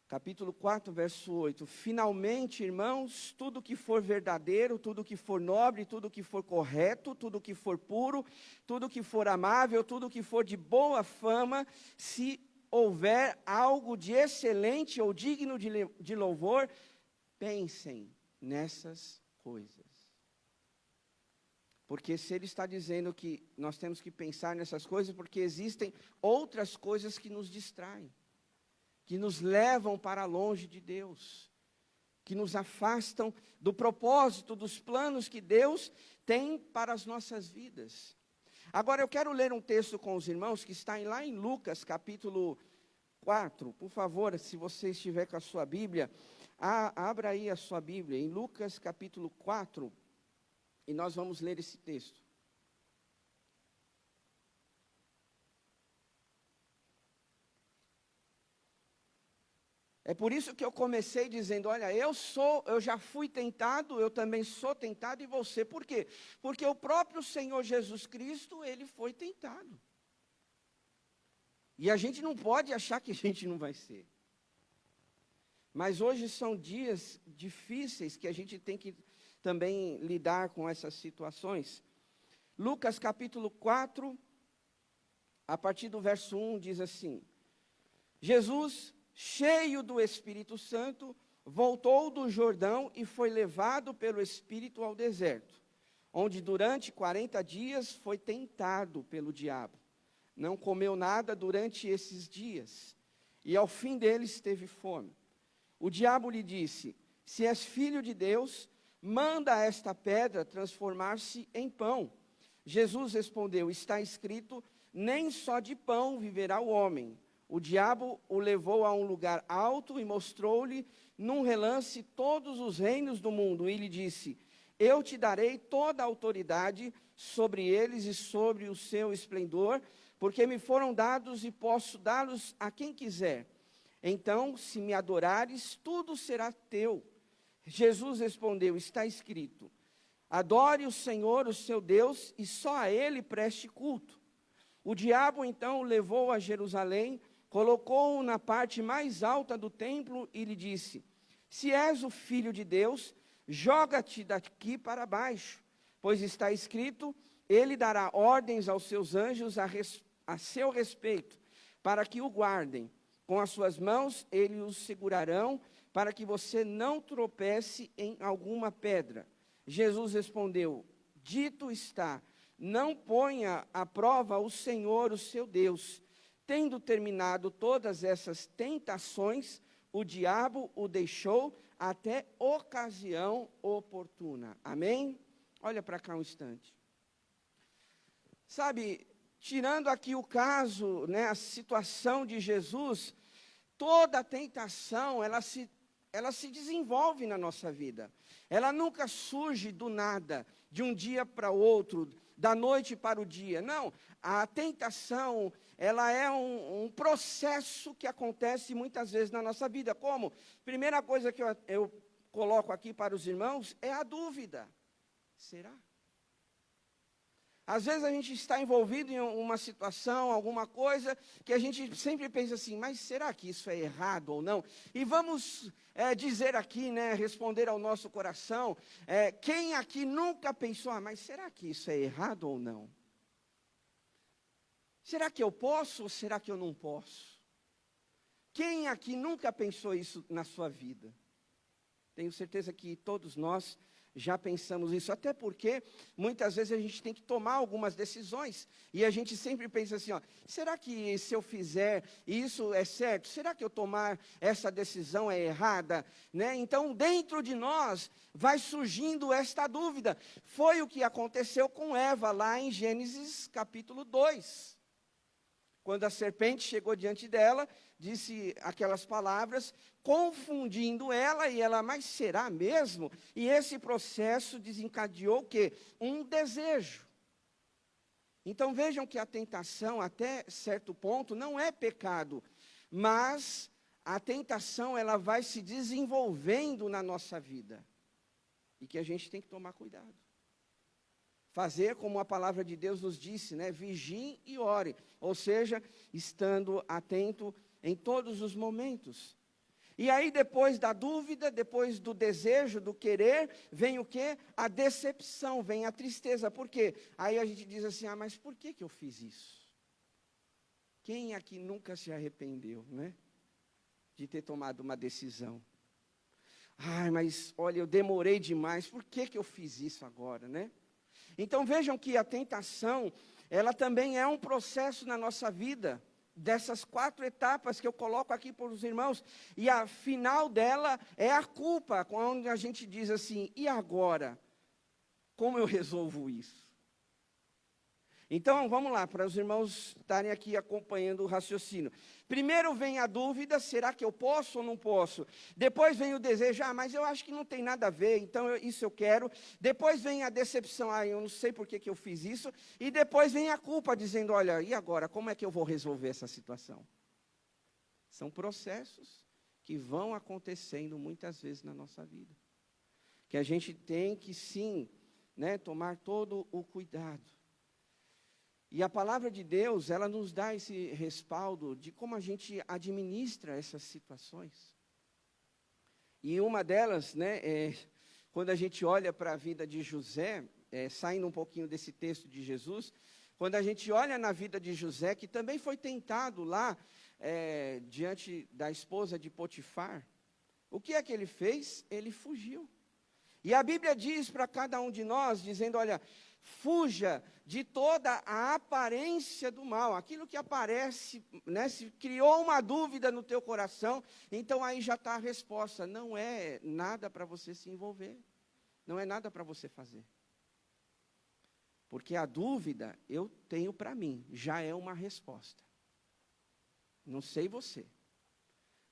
capítulo 4, verso 8, finalmente, irmãos, tudo que for verdadeiro, tudo que for nobre, tudo que for correto, tudo que for puro, tudo que for amável, tudo que for de boa fama, se houver algo de excelente ou digno de louvor, pensem nessas coisas. Porque se ele está dizendo que nós temos que pensar nessas coisas, porque existem outras coisas que nos distraem, que nos levam para longe de Deus, que nos afastam do propósito, dos planos que Deus tem para as nossas vidas. Agora eu quero ler um texto com os irmãos, que está lá em Lucas, capítulo 4. Por favor, se você estiver com a sua Bíblia, abra aí a sua Bíblia, em Lucas, capítulo 4, e nós vamos ler esse texto. É por isso que eu comecei dizendo, olha, eu já fui tentado, eu também sou tentado e você. Por quê? Porque o próprio Senhor Jesus Cristo, ele foi tentado. E a gente não pode achar que a gente não vai ser. Mas hoje são dias difíceis que a gente tem que também lidar com essas situações. Lucas capítulo 4, a partir do verso 1, diz assim, Jesus, cheio do Espírito Santo, voltou do Jordão e foi levado pelo Espírito ao deserto, onde durante 40 dias foi tentado pelo diabo. Não comeu nada durante esses dias, e ao fim deles teve fome. O diabo lhe disse, se és filho de Deus, manda esta pedra transformar-se em pão. Jesus respondeu, está escrito, nem só de pão viverá o homem. O diabo o levou a um lugar alto e mostrou-lhe num relance todos os reinos do mundo. E lhe disse, eu te darei toda a autoridade sobre eles e sobre o seu esplendor, porque me foram dados e posso dá-los a quem quiser. Então, se me adorares, tudo será teu. Jesus respondeu, está escrito, adore o Senhor, o seu Deus, e só a ele preste culto. O diabo então o levou a Jerusalém, colocou-o na parte mais alta do templo e lhe disse, se és o Filho de Deus, joga-te daqui para baixo, pois está escrito, ele dará ordens aos seus anjos a seu respeito, para que o guardem. Com as suas mãos eles os segurarão, para que você não tropece em alguma pedra. Jesus respondeu, dito está, não ponha à prova o Senhor, o seu Deus. Tendo terminado todas essas tentações, o diabo o deixou até ocasião oportuna. Amém? Olha para cá um instante. Sabe, tirando aqui o caso, a situação de Jesus, toda a tentação, ela se desenvolve na nossa vida. Ela nunca surge do nada, de um dia para o outro, da noite para o dia. Não, a tentação, ela é um processo que acontece muitas vezes na nossa vida. Como? Primeira coisa que eu coloco aqui para os irmãos é a dúvida. Será? Às vezes a gente está envolvido em uma situação, alguma coisa, que a gente sempre pensa assim, mas será que isso é errado ou não? E vamos dizer aqui, né, responder ao nosso coração, quem aqui nunca pensou, mas será que isso é errado ou não? Será que eu posso ou será que eu não posso? Quem aqui nunca pensou isso na sua vida? Tenho certeza que todos nós já pensamos isso, até porque muitas vezes a gente tem que tomar algumas decisões, e a gente sempre pensa assim, será que se eu fizer isso é certo? Será que eu tomar essa decisão é errada? Né? Então, dentro de nós, vai surgindo esta dúvida. Foi o que aconteceu com Eva, lá em Gênesis capítulo 2. Quando a serpente chegou diante dela, disse aquelas palavras, confundindo ela, e ela, mas será mesmo? E esse processo desencadeou o quê? Um desejo. Então vejam que a tentação, até certo ponto, não é pecado, mas a tentação, ela vai se desenvolvendo na nossa vida, e que a gente tem que tomar cuidado. Fazer como a palavra de Deus nos disse, né? Vigiem e ore, ou seja, estando atento em todos os momentos. E aí depois da dúvida, depois do desejo, do querer, vem o quê? A decepção, vem a tristeza. Por quê? Aí a gente diz assim, mas por que eu fiz isso? Quem aqui nunca se arrependeu, né? De ter tomado uma decisão. Mas olha, eu demorei demais, por que eu fiz isso agora, né? Então vejam que a tentação, ela também é um processo na nossa vida, dessas 4 etapas que eu coloco aqui para os irmãos, e a final dela é a culpa, quando a gente diz assim, e agora? Como eu resolvo isso? Então, vamos lá, para os irmãos estarem aqui acompanhando o raciocínio. Primeiro vem a dúvida, será que eu posso ou não posso? Depois vem o desejo, mas eu acho que não tem nada a ver, então isso eu quero. Depois vem a decepção, eu não sei por que eu fiz isso. E depois vem a culpa, dizendo, olha, e agora, como é que eu vou resolver essa situação? São processos que vão acontecendo muitas vezes na nossa vida. Que a gente tem que, sim, né, tomar todo o cuidado. E a palavra de Deus, ela nos dá esse respaldo de como a gente administra essas situações. E uma delas, né, quando a gente olha para a vida de José, saindo um pouquinho desse texto de Jesus, quando a gente olha na vida de José, que também foi tentado lá, diante da esposa de Potifar, o que é que ele fez? Ele fugiu. E a Bíblia diz para cada um de nós, dizendo, olha, fuja de toda a aparência do mal, aquilo que aparece, né, se criou uma dúvida no teu coração, então aí já está a resposta, não é nada para você se envolver, não é nada para você fazer. Porque a dúvida, eu tenho para mim, já é uma resposta. Não sei você,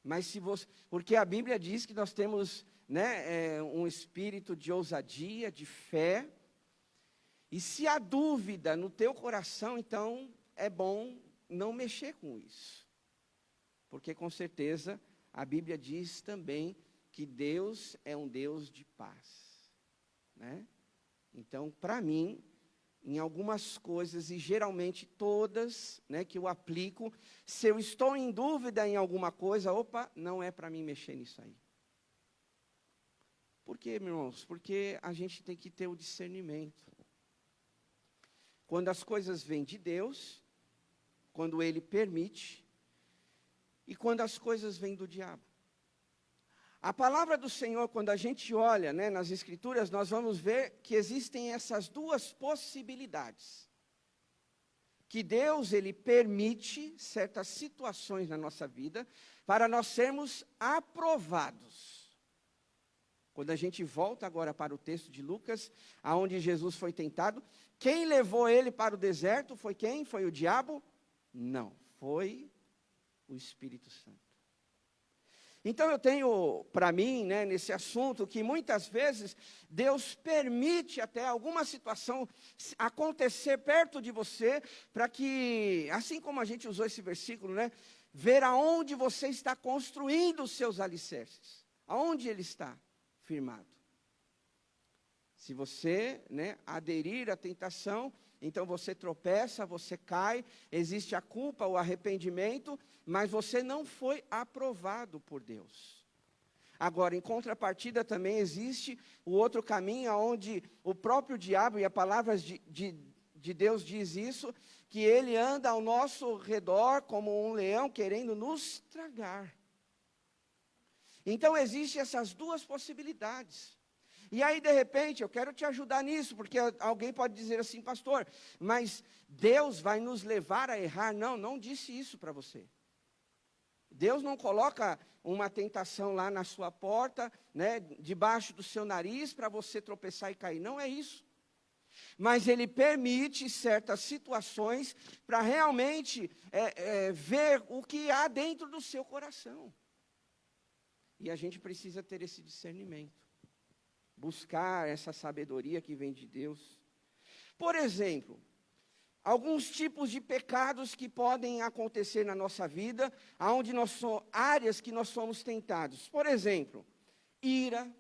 mas se você, porque a Bíblia diz que nós temos, né, um espírito de ousadia, de fé. E se há dúvida no teu coração, então é bom não mexer com isso. Porque com certeza a Bíblia diz também que Deus é um Deus de paz. Né? Então, para mim, em algumas coisas, e geralmente todas, né, que eu aplico, se eu estou em dúvida em alguma coisa, não é para mim mexer nisso aí. Por quê, meus irmãos? Porque a gente tem que ter o discernimento. Quando as coisas vêm de Deus, quando Ele permite, e quando as coisas vêm do diabo. A palavra do Senhor, quando a gente olha, né, nas Escrituras, nós vamos ver que existem essas duas possibilidades. Que Deus, Ele permite certas situações na nossa vida, para nós sermos aprovados. Quando a gente volta agora para o texto de Lucas, aonde Jesus foi tentado, quem levou ele para o deserto foi quem? Foi o diabo? Não, foi o Espírito Santo. Então eu tenho para mim, né, nesse assunto, que muitas vezes Deus permite até alguma situação acontecer perto de você, para que, assim como a gente usou esse versículo, né, ver aonde você está construindo os seus alicerces, aonde ele está firmado. Se você, né, aderir à tentação, Então você tropeça, você cai, existe a culpa, o arrependimento, mas você não foi aprovado por Deus. Agora, em contrapartida também existe o outro caminho, onde o próprio diabo, e a palavra de Deus diz isso, que ele anda ao nosso redor como um leão querendo nos tragar. Então, existem essas duas possibilidades. E aí, de repente, eu quero te ajudar nisso, porque alguém pode dizer assim, pastor, mas Deus vai nos levar a errar. Não, não disse isso para você. Deus não coloca uma tentação lá na sua porta, né, debaixo do seu nariz, para você tropeçar e cair. Não é isso. Mas Ele permite certas situações para realmente ver o que há dentro do seu coração. E a gente precisa ter esse discernimento. Buscar essa sabedoria que vem de Deus. Por exemplo, alguns tipos de pecados que podem acontecer na nossa vida, onde áreas que nós somos tentados. Por exemplo, ira,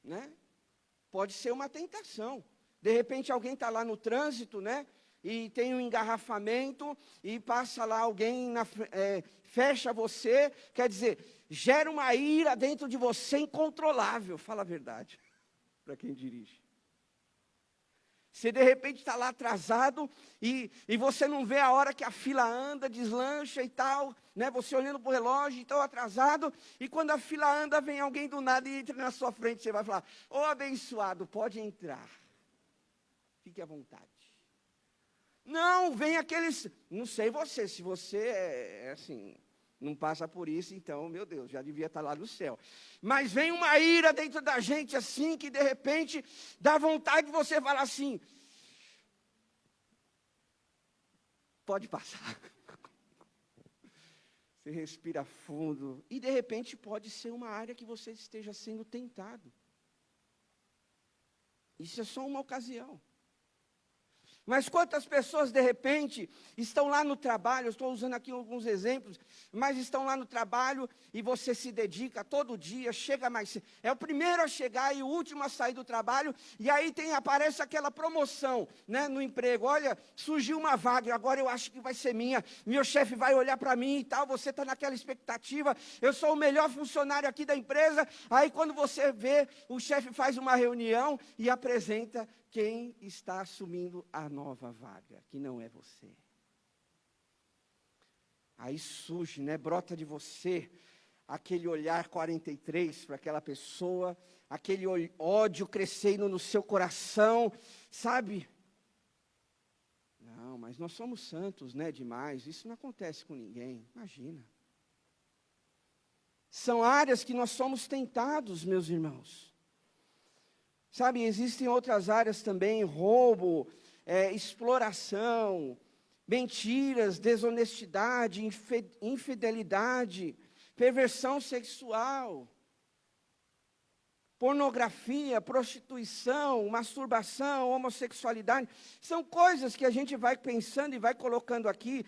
né? Pode ser uma tentação. De repente alguém está lá no trânsito, né? E tem um engarrafamento, e passa lá alguém, fecha você, quer dizer, gera uma ira dentro de você incontrolável, fala a verdade, para quem dirige. Você de repente está lá atrasado, e você não vê a hora que a fila anda, deslancha e tal, né? Você olhando para o relógio, então atrasado, e quando a fila anda, vem alguém do nada e entra na sua frente, você vai falar, ô abençoado, pode entrar, fique à vontade. Não, vem aqueles, não sei você, se você é assim, não passa por isso, então, meu Deus, já devia estar lá no céu. Mas vem uma ira dentro da gente assim, que de repente dá vontade de você falar assim, pode passar. Você respira fundo, e de repente pode ser uma área que você esteja sendo tentado. Isso é só uma ocasião. Mas quantas pessoas, de repente, estão lá no trabalho, eu estou usando aqui alguns exemplos, mas estão lá no trabalho e você se dedica todo dia, chega mais cedo. É o primeiro a chegar e o último a sair do trabalho, e aí aparece aquela promoção, né, no emprego. Olha, surgiu uma vaga, agora eu acho que vai ser minha, meu chefe vai olhar para mim e tal, você está naquela expectativa, eu sou o melhor funcionário aqui da empresa. Aí quando você vê, o chefe faz uma reunião e apresenta quem está assumindo a nova vaga, que não é você. Aí surge, né, brota de você aquele olhar 43 para aquela pessoa, aquele ódio crescendo no seu coração, sabe? Não, mas nós somos santos, né, demais, isso não acontece com ninguém, imagina. São áreas que nós somos tentados, meus irmãos. Sabe, existem outras áreas também, roubo, exploração, mentiras, desonestidade, infidelidade, perversão sexual, pornografia, prostituição, masturbação, homossexualidade. São coisas que a gente vai pensando e vai colocando aqui.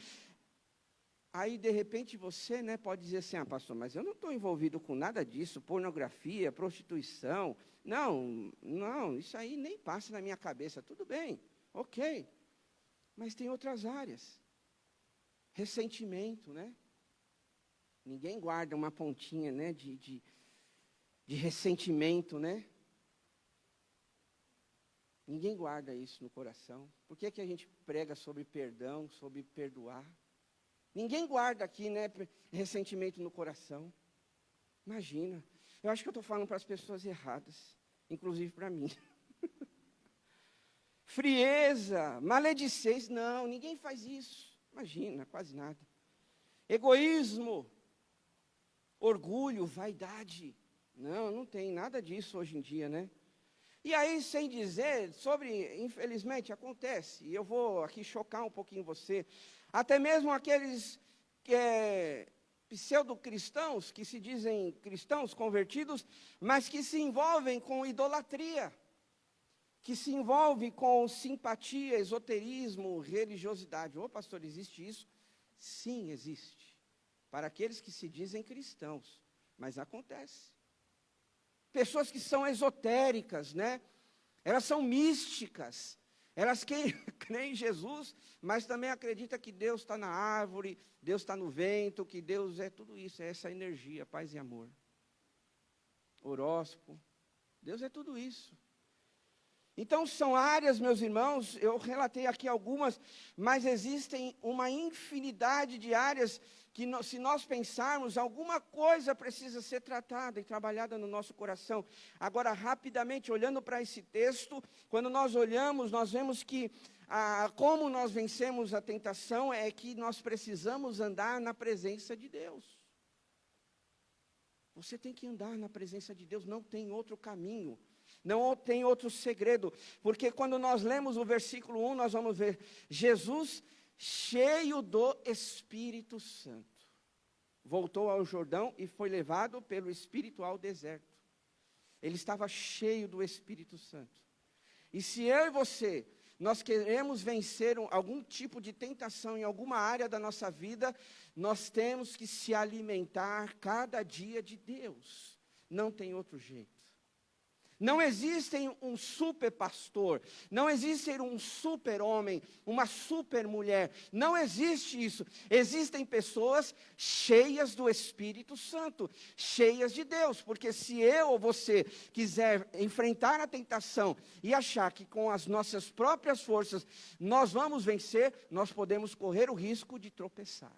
Aí, de repente, você, né, pode dizer assim, pastor, mas eu não estou envolvido com nada disso, pornografia, prostituição. Não, isso aí nem passa na minha cabeça. Tudo bem, ok. Mas tem outras áreas. Ressentimento, né? Ninguém guarda uma pontinha, né, de ressentimento, né? Ninguém guarda isso no coração. Por que a gente prega sobre perdão, sobre perdoar? Ninguém guarda aqui, né, ressentimento no coração. Imagina. Eu acho que eu estou falando para as pessoas erradas, inclusive para mim. Frieza, maledicência, não, ninguém faz isso. Imagina, quase nada. Egoísmo, orgulho, vaidade. Não tem nada disso hoje em dia, né? E aí, sem dizer, infelizmente, acontece, e eu vou aqui chocar um pouquinho você, até mesmo aqueles pseudo-cristãos, que se dizem cristãos convertidos, mas que se envolvem com idolatria, que se envolvem com simpatia, esoterismo, religiosidade. Ô pastor, existe isso? Sim, existe. Para aqueles que se dizem cristãos, mas acontece. Pessoas que são esotéricas, né? Elas são místicas. Elas creem em Jesus, mas também acreditam que Deus está na árvore, Deus está no vento, que Deus é tudo isso, é essa energia, paz e amor. Horóscopo, Deus é tudo isso. Então são áreas, meus irmãos, eu relatei aqui algumas, mas existem uma infinidade de áreas que se nós pensarmos, alguma coisa precisa ser tratada e trabalhada no nosso coração. Agora, rapidamente, olhando para esse texto, quando nós olhamos, nós vemos que como nós vencemos a tentação é que nós precisamos andar na presença de Deus. Você tem que andar na presença de Deus, não tem outro caminho. Não tem outro segredo, porque quando nós lemos o versículo 1, nós vamos ver Jesus cheio do Espírito Santo. Voltou ao Jordão e foi levado pelo Espírito ao deserto. Ele estava cheio do Espírito Santo. E se eu e você, nós queremos vencer algum tipo de tentação em alguma área da nossa vida, nós temos que se alimentar cada dia de Deus. Não tem outro jeito. Não existe um super pastor, não existe um super homem, uma super mulher, não existe isso. Existem pessoas cheias do Espírito Santo, cheias de Deus, porque se eu ou você quiser enfrentar a tentação e achar que com as nossas próprias forças nós vamos vencer, nós podemos correr o risco de tropeçar.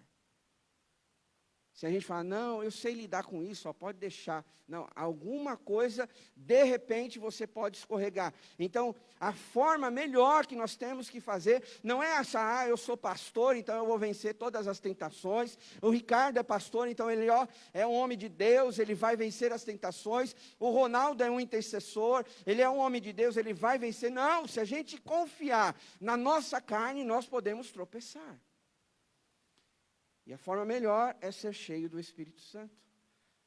Se a gente fala, não, eu sei lidar com isso, só pode deixar. Não, alguma coisa, de repente, você pode escorregar. Então, a forma melhor que nós temos que fazer, não é achar, eu sou pastor, então eu vou vencer todas as tentações. O Ricardo é pastor, então ele é um homem de Deus, ele vai vencer as tentações. O Ronaldo é um intercessor, ele é um homem de Deus, ele vai vencer. Não, se a gente confiar na nossa carne, nós podemos tropeçar. E a forma melhor é ser cheio do Espírito Santo.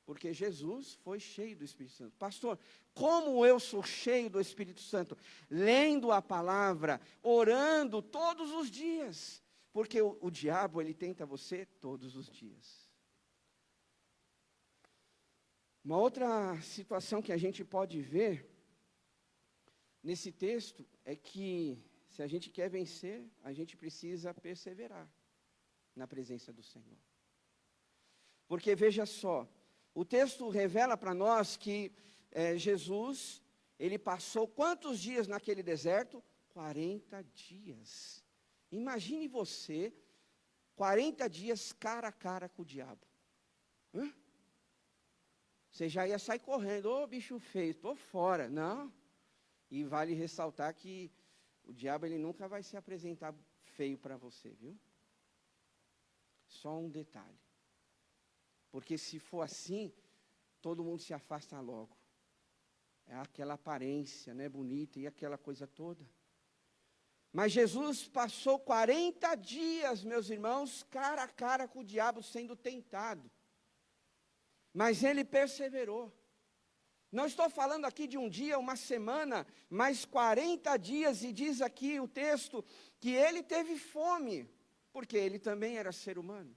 Porque Jesus foi cheio do Espírito Santo. Pastor, como eu sou cheio do Espírito Santo? Lendo a palavra, orando todos os dias. Porque o diabo, ele tenta você todos os dias. Uma outra situação que a gente pode ver nesse texto é que se a gente quer vencer, a gente precisa perseverar na presença do Senhor. Porque veja só, o texto revela para nós que Jesus, ele passou quantos dias naquele deserto? 40 dias. Imagine você, 40 dias cara a cara com o diabo. Você já ia sair correndo, ô bicho feio, estou fora. Não. E vale ressaltar que o diabo ele nunca vai se apresentar feio para você, viu? Só um detalhe. Porque se for assim, todo mundo se afasta logo. É aquela aparência, né, bonita e aquela coisa toda. Mas Jesus passou 40 dias, meus irmãos, cara a cara com o diabo sendo tentado. Mas ele perseverou. Não estou falando aqui de um dia, uma semana, mas 40 dias, e diz aqui o texto que ele teve fome. Porque ele também era ser humano.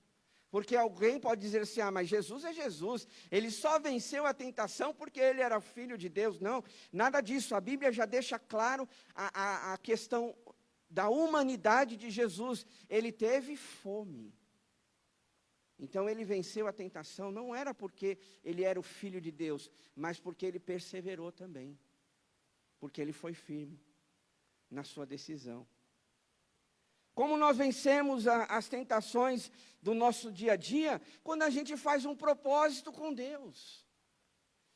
Porque alguém pode dizer assim, mas Jesus é Jesus. Ele só venceu a tentação porque ele era filho de Deus. Não, nada disso. A Bíblia já deixa claro a questão da humanidade de Jesus. Ele teve fome. Então ele venceu a tentação. Não era porque ele era o filho de Deus, mas porque ele perseverou também. Porque ele foi firme na sua decisão. Como nós vencemos as tentações do nosso dia a dia? Quando a gente faz um propósito com Deus.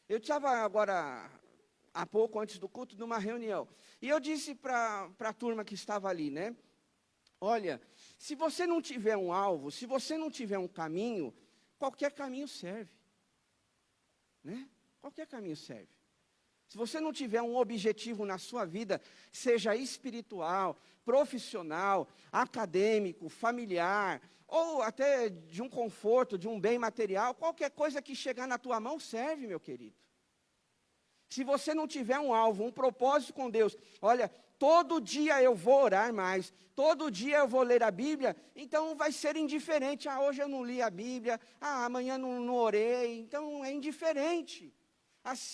Eu estava agora, há pouco antes do culto, numa reunião. E eu disse para a turma que estava ali, né? Olha, se você não tiver um alvo, se você não tiver um caminho, qualquer caminho serve. Né? Qualquer caminho serve. Se você não tiver um objetivo na sua vida, seja espiritual, profissional, acadêmico, familiar, ou até de um conforto, de um bem material, qualquer coisa que chegar na tua mão serve, meu querido. Se você não tiver um alvo, um propósito com Deus, olha, todo dia eu vou orar mais, todo dia eu vou ler a Bíblia, então vai ser indiferente. Hoje eu não li a Bíblia, amanhã não orei, então é indiferente.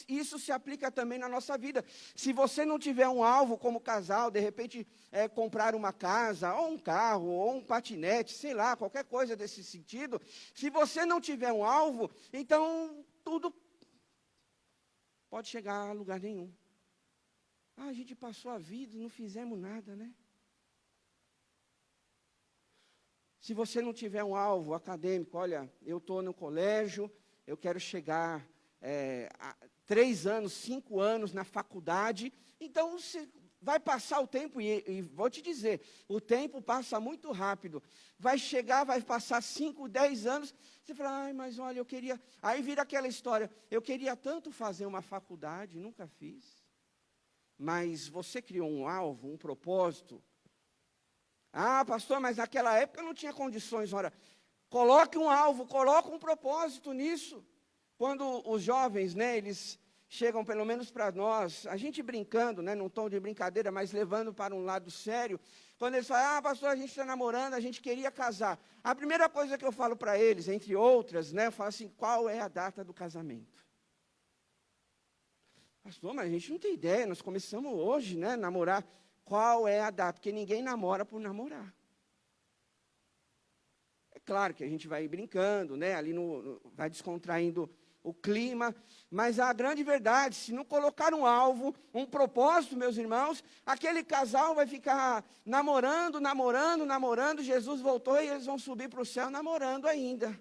Isso se aplica também na nossa vida. Se você não tiver um alvo como casal, de repente comprar uma casa, ou um carro, ou um patinete, sei lá, qualquer coisa desse sentido. Se você não tiver um alvo, então tudo pode chegar a lugar nenhum. A gente passou a vida e não fizemos nada, né? Se você não tiver um alvo acadêmico, olha, eu estou no colégio, eu quero chegar a 3 anos, 5 anos na faculdade, então você vai passar o tempo, e vou te dizer, o tempo passa muito rápido, vai chegar, vai passar 5, 10 anos, você fala, ai, mas olha, eu queria, aí vira aquela história, eu queria tanto fazer uma faculdade, nunca fiz, mas você criou um alvo, um propósito. Ah, pastor, mas naquela época eu não tinha condições. Ora, coloque um alvo, coloque um propósito nisso. Quando os jovens, né, eles chegam pelo menos para nós, a gente brincando, né, num tom de brincadeira, mas levando para um lado sério, quando eles falam, ah, pastor, a gente está namorando, a gente queria casar. A primeira coisa que eu falo para eles, entre outras, né, eu falo assim, qual é a data do casamento? Pastor, mas a gente não tem ideia, nós começamos hoje, né, a namorar. Qual é a data? Porque ninguém namora por namorar. É claro que a gente vai brincando, né? Ali vai descontraindo o clima, mas a grande verdade, se não colocar um alvo, um propósito, meus irmãos, aquele casal vai ficar namorando, namorando, namorando, Jesus voltou e eles vão subir para o céu namorando ainda.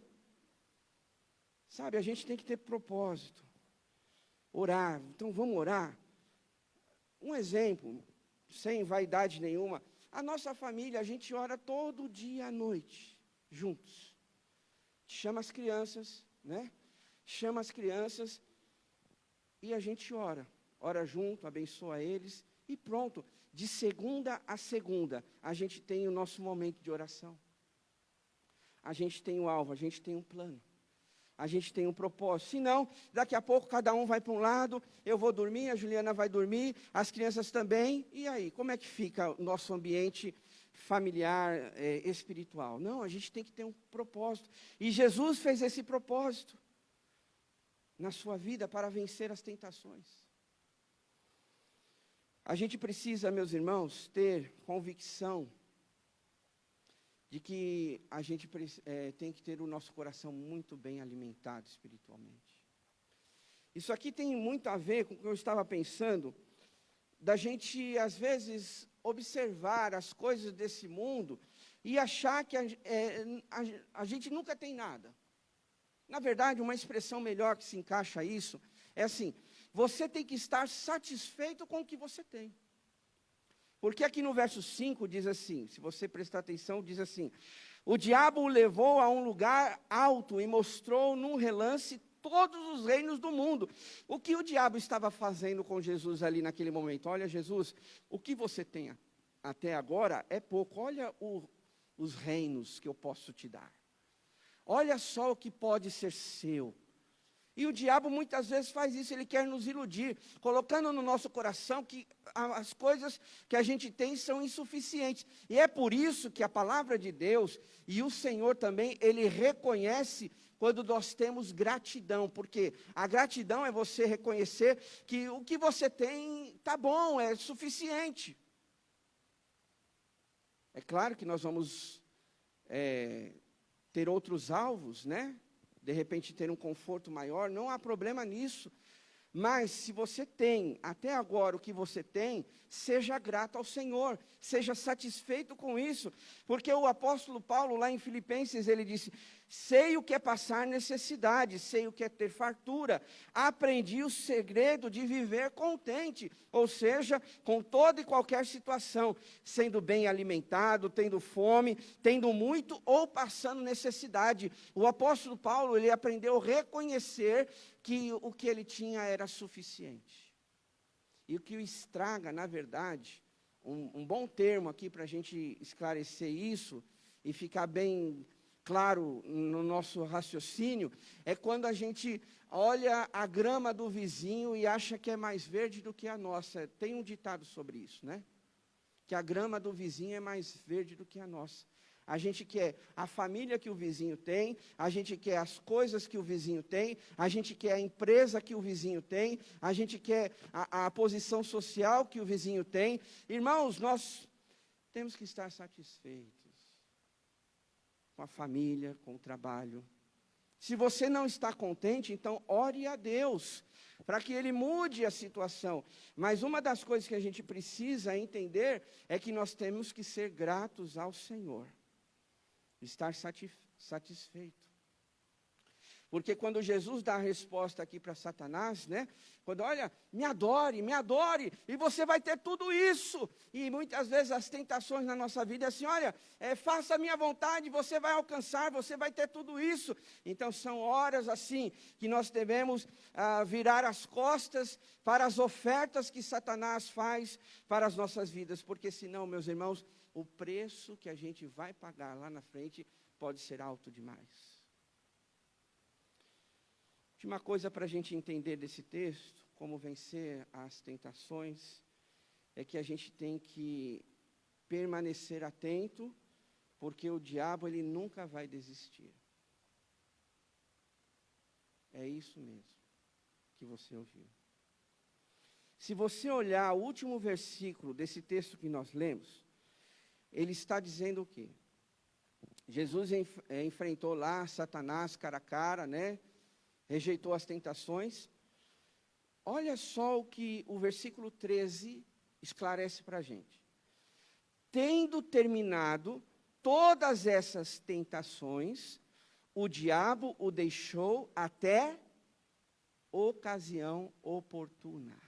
Sabe, a gente tem que ter propósito. Orar, então vamos orar. Um exemplo, sem vaidade nenhuma, a nossa família, a gente ora todo dia à noite, juntos. Chama as crianças, né? Chama as crianças e a gente ora. Ora junto, abençoa eles e pronto. De segunda a segunda, a gente tem o nosso momento de oração. A gente tem um alvo, a gente tem um plano. A gente tem um propósito. Senão, daqui a pouco cada um vai para um lado, eu vou dormir, a Juliana vai dormir, as crianças também. E aí, como é que fica o nosso ambiente familiar, espiritual? Não, a gente tem que ter um propósito. E Jesus fez esse propósito na sua vida para vencer as tentações. A gente precisa, meus irmãos, ter convicção de que a gente tem que ter o nosso coração muito bem alimentado espiritualmente. Isso aqui tem muito a ver com o que eu estava pensando, da gente, às vezes, observar as coisas desse mundo e achar que a gente nunca tem nada. Na verdade, uma expressão melhor que se encaixa a isso é assim, você tem que estar satisfeito com o que você tem. Porque aqui no verso 5 diz assim, se você prestar atenção, diz assim, o diabo o levou a um lugar alto e mostrou num relance todos os reinos do mundo. O que o diabo estava fazendo com Jesus ali naquele momento? Olha, Jesus, o que você tem até agora é pouco. Olha os reinos que eu posso te dar. Olha só o que pode ser seu. E o diabo muitas vezes faz isso, ele quer nos iludir, colocando no nosso coração que as coisas que a gente tem são insuficientes. E é por isso que a palavra de Deus e o Senhor também, ele reconhece quando nós temos gratidão, porque a gratidão é você reconhecer que o que você tem está bom, é suficiente. É claro que nós vamos ter outros alvos, né? De repente ter um conforto maior, não há problema nisso. Mas se você tem, até agora o que você tem, seja grato ao Senhor, seja satisfeito com isso. Porque o apóstolo Paulo, lá em Filipenses, ele disse, sei o que é passar necessidade, sei o que é ter fartura, aprendi o segredo de viver contente, ou seja, com toda e qualquer situação, sendo bem alimentado, tendo fome, tendo muito ou passando necessidade. O apóstolo Paulo, ele aprendeu a reconhecer que o que ele tinha era suficiente. E o que o estraga, na verdade, um bom termo aqui para a gente esclarecer isso e ficar bem claro no nosso raciocínio, é quando a gente olha a grama do vizinho e acha que é mais verde do que a nossa. Tem um ditado sobre isso, né? Que a grama do vizinho é mais verde do que a nossa. A gente quer a família que o vizinho tem, a gente quer as coisas que o vizinho tem, a gente quer a empresa que o vizinho tem, a gente quer a posição social que o vizinho tem. Irmãos, nós temos que estar satisfeitos com a família, com o trabalho. Se você não está contente, então ore a Deus, para que Ele mude a situação. Mas uma das coisas que a gente precisa entender é que nós temos que ser gratos ao Senhor, estar satisfeito. Porque quando Jesus dá a resposta aqui para Satanás, né? Quando, olha, me adore, e você vai ter tudo isso. E muitas vezes as tentações na nossa vida é assim, olha, faça a minha vontade, você vai alcançar, você vai ter tudo isso. Então são horas assim, que nós devemos virar as costas para as ofertas que Satanás faz para as nossas vidas. Porque senão, meus irmãos, o preço que a gente vai pagar lá na frente pode ser alto demais. Última coisa para a gente entender desse texto, como vencer as tentações, é que a gente tem que permanecer atento, porque o diabo ele nunca vai desistir. É isso mesmo que você ouviu. Se você olhar o último versículo desse texto que nós lemos, ele está dizendo o quê? Jesus enfrentou lá Satanás cara a cara, né? Rejeitou as tentações. Olha só o que o versículo 13 esclarece para a gente. Tendo terminado todas essas tentações, o diabo o deixou até ocasião oportuna.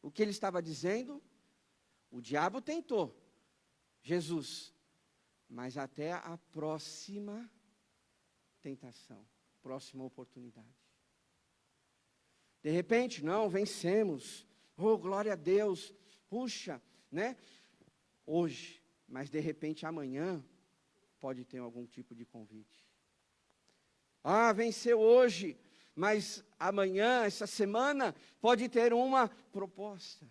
O que ele estava dizendo? O diabo tentou Jesus, mas até a próxima tentação. Próxima oportunidade. De repente, não, vencemos. Oh, glória a Deus. Puxa, né? Hoje, mas de repente amanhã pode ter algum tipo de convite. Ah, venceu hoje, mas amanhã, essa semana, pode ter uma proposta.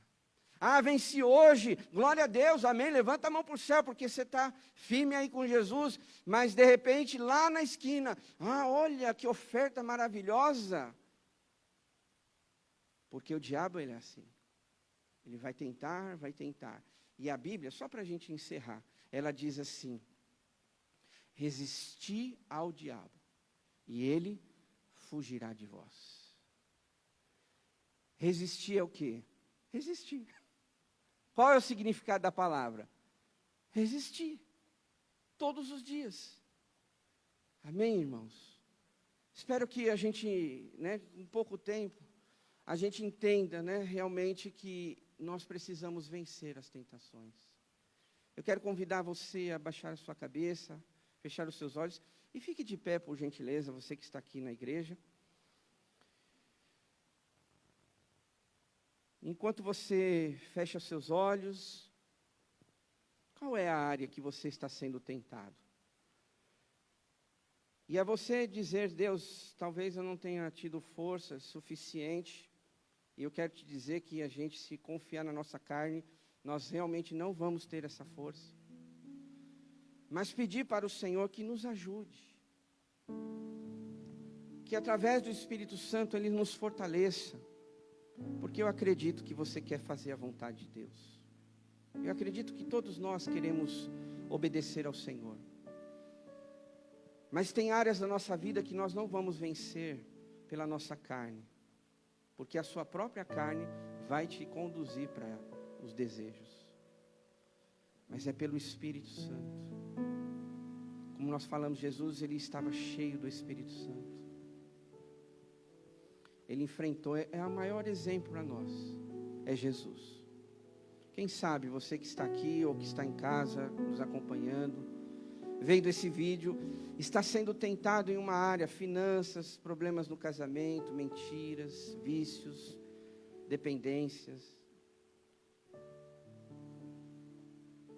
Ah, venci hoje, glória a Deus, amém, levanta a mão para o céu, porque você está firme aí com Jesus, mas de repente lá na esquina, olha que oferta maravilhosa, porque o diabo ele é assim, ele vai tentar, e a Bíblia, só para a gente encerrar, ela diz assim, resisti ao diabo, e ele fugirá de vós. Resistir é o quê? Resistir. Qual é o significado da palavra? Resistir. Todos os dias. Amém, irmãos? Espero que a gente, né, em pouco tempo, a gente entenda, né, realmente que nós precisamos vencer as tentações. Eu quero convidar você a baixar a sua cabeça, fechar os seus olhos e fique de pé, por gentileza, você que está aqui na igreja. Enquanto você fecha seus olhos, qual é a área que você está sendo tentado? E a você dizer, Deus, talvez eu não tenha tido força suficiente, e eu quero te dizer que a gente, se confiar na nossa carne, nós realmente não vamos ter essa força. Mas pedir para o Senhor que nos ajude, que através do Espírito Santo Ele nos fortaleça, porque eu acredito que você quer fazer a vontade de Deus. Eu acredito que todos nós queremos obedecer ao Senhor. Mas tem áreas da nossa vida que nós não vamos vencer pela nossa carne, porque a sua própria carne vai te conduzir para os desejos. Mas é pelo Espírito Santo. Como nós falamos, Jesus, ele estava cheio do Espírito Santo. Ele enfrentou, é o maior exemplo para nós, é Jesus. Quem sabe você que está aqui ou que está em casa nos acompanhando, vendo esse vídeo, está sendo tentado em uma área, finanças, problemas no casamento, mentiras, vícios, dependências.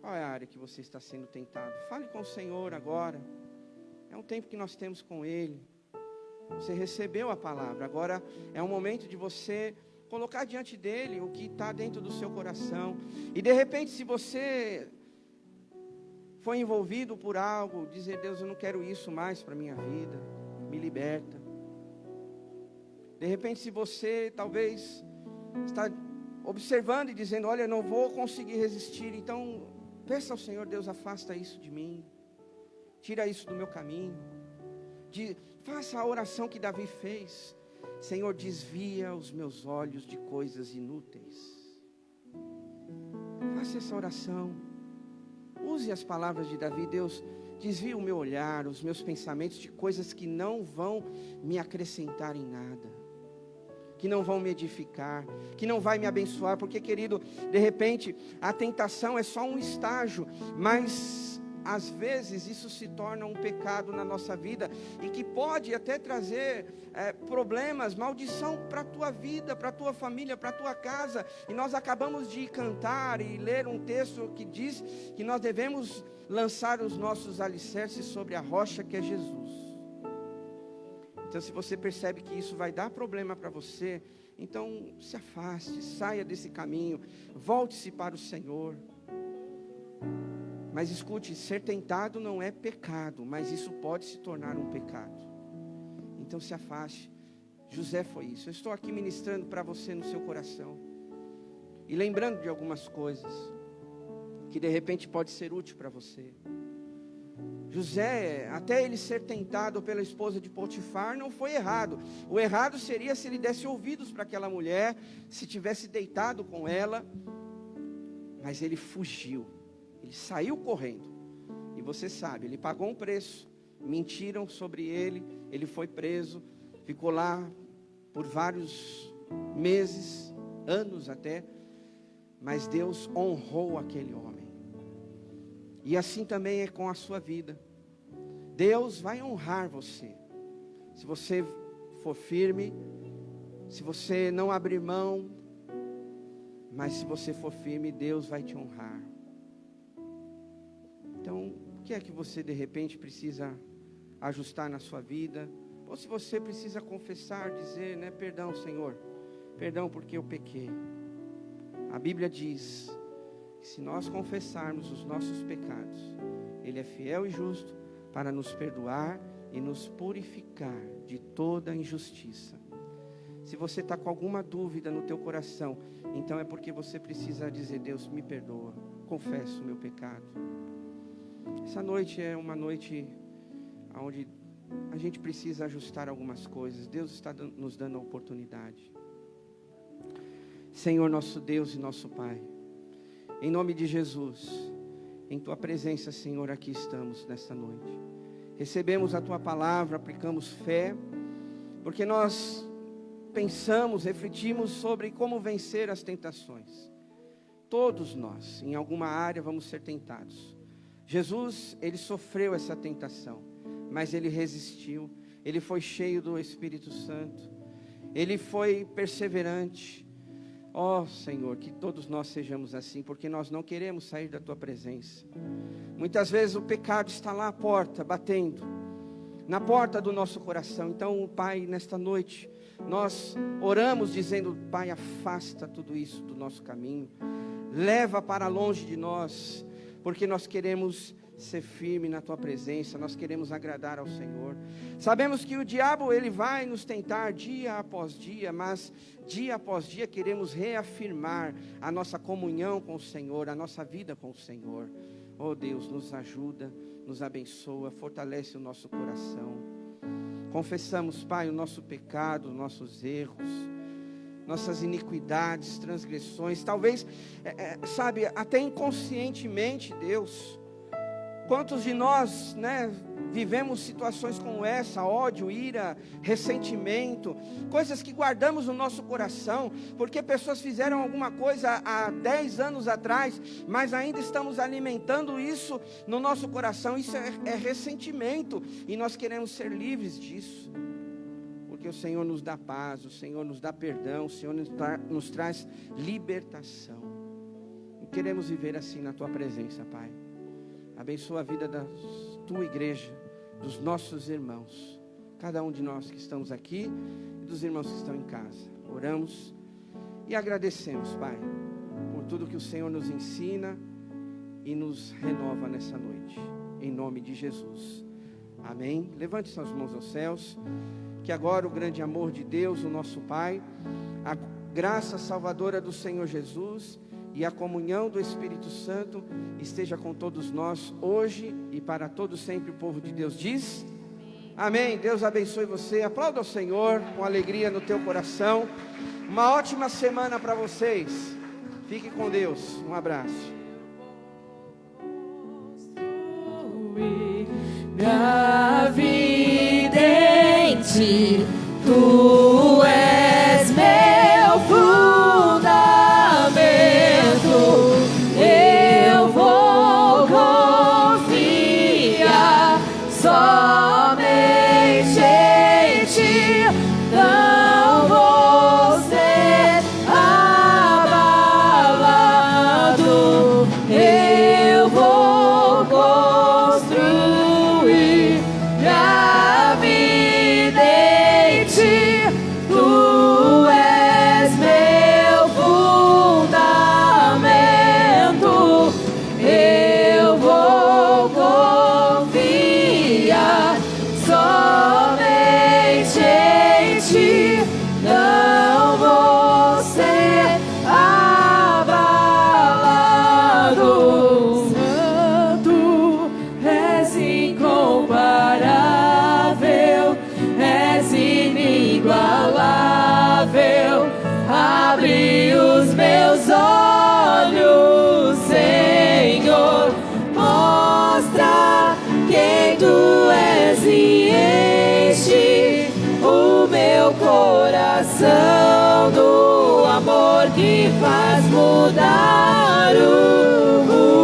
Qual é a área que você está sendo tentado? Fale com o Senhor agora, é um tempo que nós temos com Ele. Você recebeu a palavra, agora é um momento de você colocar diante dEle o que está dentro do seu coração. E de repente, se você foi envolvido por algo, dizer: Deus, eu não quero isso mais para a minha vida, me liberta. De repente, se você talvez está observando e dizendo: olha, eu não vou conseguir resistir, então peça ao Senhor: Deus, afasta isso de mim, tira isso do meu caminho. Faça a oração que Davi fez: Senhor, desvia os meus olhos de coisas inúteis. Faça essa oração. Use as palavras de Davi: Deus, desvia o meu olhar, os meus pensamentos de coisas que não vão me acrescentar em nada, que não vão me edificar, que não vai me abençoar. Porque, querido, de repente a tentação é só um estágio, mas às vezes isso se torna um pecado na nossa vida, e que pode até trazer problemas, maldição para a tua vida, para a tua família, para a tua casa. E nós acabamos de cantar e ler um texto que diz que nós devemos lançar os nossos alicerces sobre a rocha que é Jesus. Então, se você percebe que isso vai dar problema para você, então se afaste, saia desse caminho, volte-se para o Senhor. Mas escute, ser tentado não é pecado, mas isso pode se tornar um pecado. Então se afaste. José foi isso. Eu estou aqui ministrando para você no seu coração, e lembrando de algumas coisas que de repente pode ser útil para você. José, até ele ser tentado pela esposa de Potifar, não foi errado. O errado seria se ele desse ouvidos para aquela mulher, se tivesse deitado com ela. Mas ele fugiu, ele saiu correndo. E você sabe, ele pagou um preço. Mentiram sobre ele, ele foi preso, ficou lá por vários meses, anos até. Mas Deus honrou aquele homem. E assim também é com a sua vida. Deus vai honrar você, se você for firme, se você não abrir mão. Mas se você for firme, Deus vai te honrar. Então, o que é que você de repente precisa ajustar na sua vida? Ou se você precisa confessar, dizer, né, perdão, Senhor, perdão porque eu pequei. A Bíblia diz que se nós confessarmos os nossos pecados, Ele é fiel e justo para nos perdoar e nos purificar de toda injustiça. Se você está com alguma dúvida no teu coração, então é porque você precisa dizer: Deus, me perdoa, confesso o meu pecado. Essa noite é uma noite onde a gente precisa ajustar algumas coisas. Deus está nos dando a oportunidade. Senhor, nosso Deus e nosso Pai, em nome de Jesus, em Tua presença, Senhor, aqui estamos nesta noite. Recebemos a Tua palavra, aplicamos fé, porque nós pensamos, refletimos sobre como vencer as tentações. Todos nós, em alguma área, vamos ser tentados. Jesus, Ele sofreu essa tentação, mas Ele resistiu. Ele foi cheio do Espírito Santo. Ele foi perseverante. Ó Senhor, que todos nós sejamos assim, porque nós não queremos sair da Tua presença. Muitas vezes o pecado está lá à porta, batendo, na porta do nosso coração. Então, Pai, nesta noite, nós oramos dizendo: Pai, afasta tudo isso do nosso caminho, leva para longe de nós, porque nós queremos ser firme na Tua presença, nós queremos agradar ao Senhor. Sabemos que o diabo, ele vai nos tentar dia após dia, mas dia após dia queremos reafirmar a nossa comunhão com o Senhor, a nossa vida com o Senhor. Oh Deus, nos ajuda, nos abençoa, fortalece o nosso coração. Confessamos, Pai, o nosso pecado, nossos erros, nossas iniquidades, transgressões, talvez, sabe, até inconscientemente, Deus. Quantos de nós, né, vivemos situações como essa: ódio, ira, ressentimento, coisas que guardamos no nosso coração, porque pessoas fizeram alguma coisa há 10 anos atrás, mas ainda estamos alimentando isso no nosso coração. Isso é ressentimento, e nós queremos ser livres disso, porque o Senhor nos dá paz, o Senhor nos dá perdão, o Senhor nos traz libertação. E queremos viver assim na Tua presença, Pai. Abençoa a vida da Tua igreja, dos nossos irmãos, cada um de nós que estamos aqui e dos irmãos que estão em casa. Oramos e agradecemos, Pai, por tudo que o Senhor nos ensina e nos renova nessa noite, em nome de Jesus. Amém. Levante suas mãos aos céus. Que agora o grande amor de Deus, o nosso Pai, a graça salvadora do Senhor Jesus e a comunhão do Espírito Santo esteja com todos nós hoje e para todo sempre. O povo de Deus diz amém. Deus abençoe você. Aplauda o Senhor com alegria no teu coração. Uma ótima semana para vocês. Fique com Deus. Um abraço. Minha vida em ti, tu és meu fundamento. Eu vou confiar somente em ti. Não vou ser abalado. Eu vou construir minha vida em ti. Tu és meu fundamento. Eu vou confiar somente em ti. Não vou ser abalado. Santo, és incomparável, és inigualável. Abre os meus olhos, Senhor, mostra quem tu és e enche o meu coração do amor que faz mudar o mundo.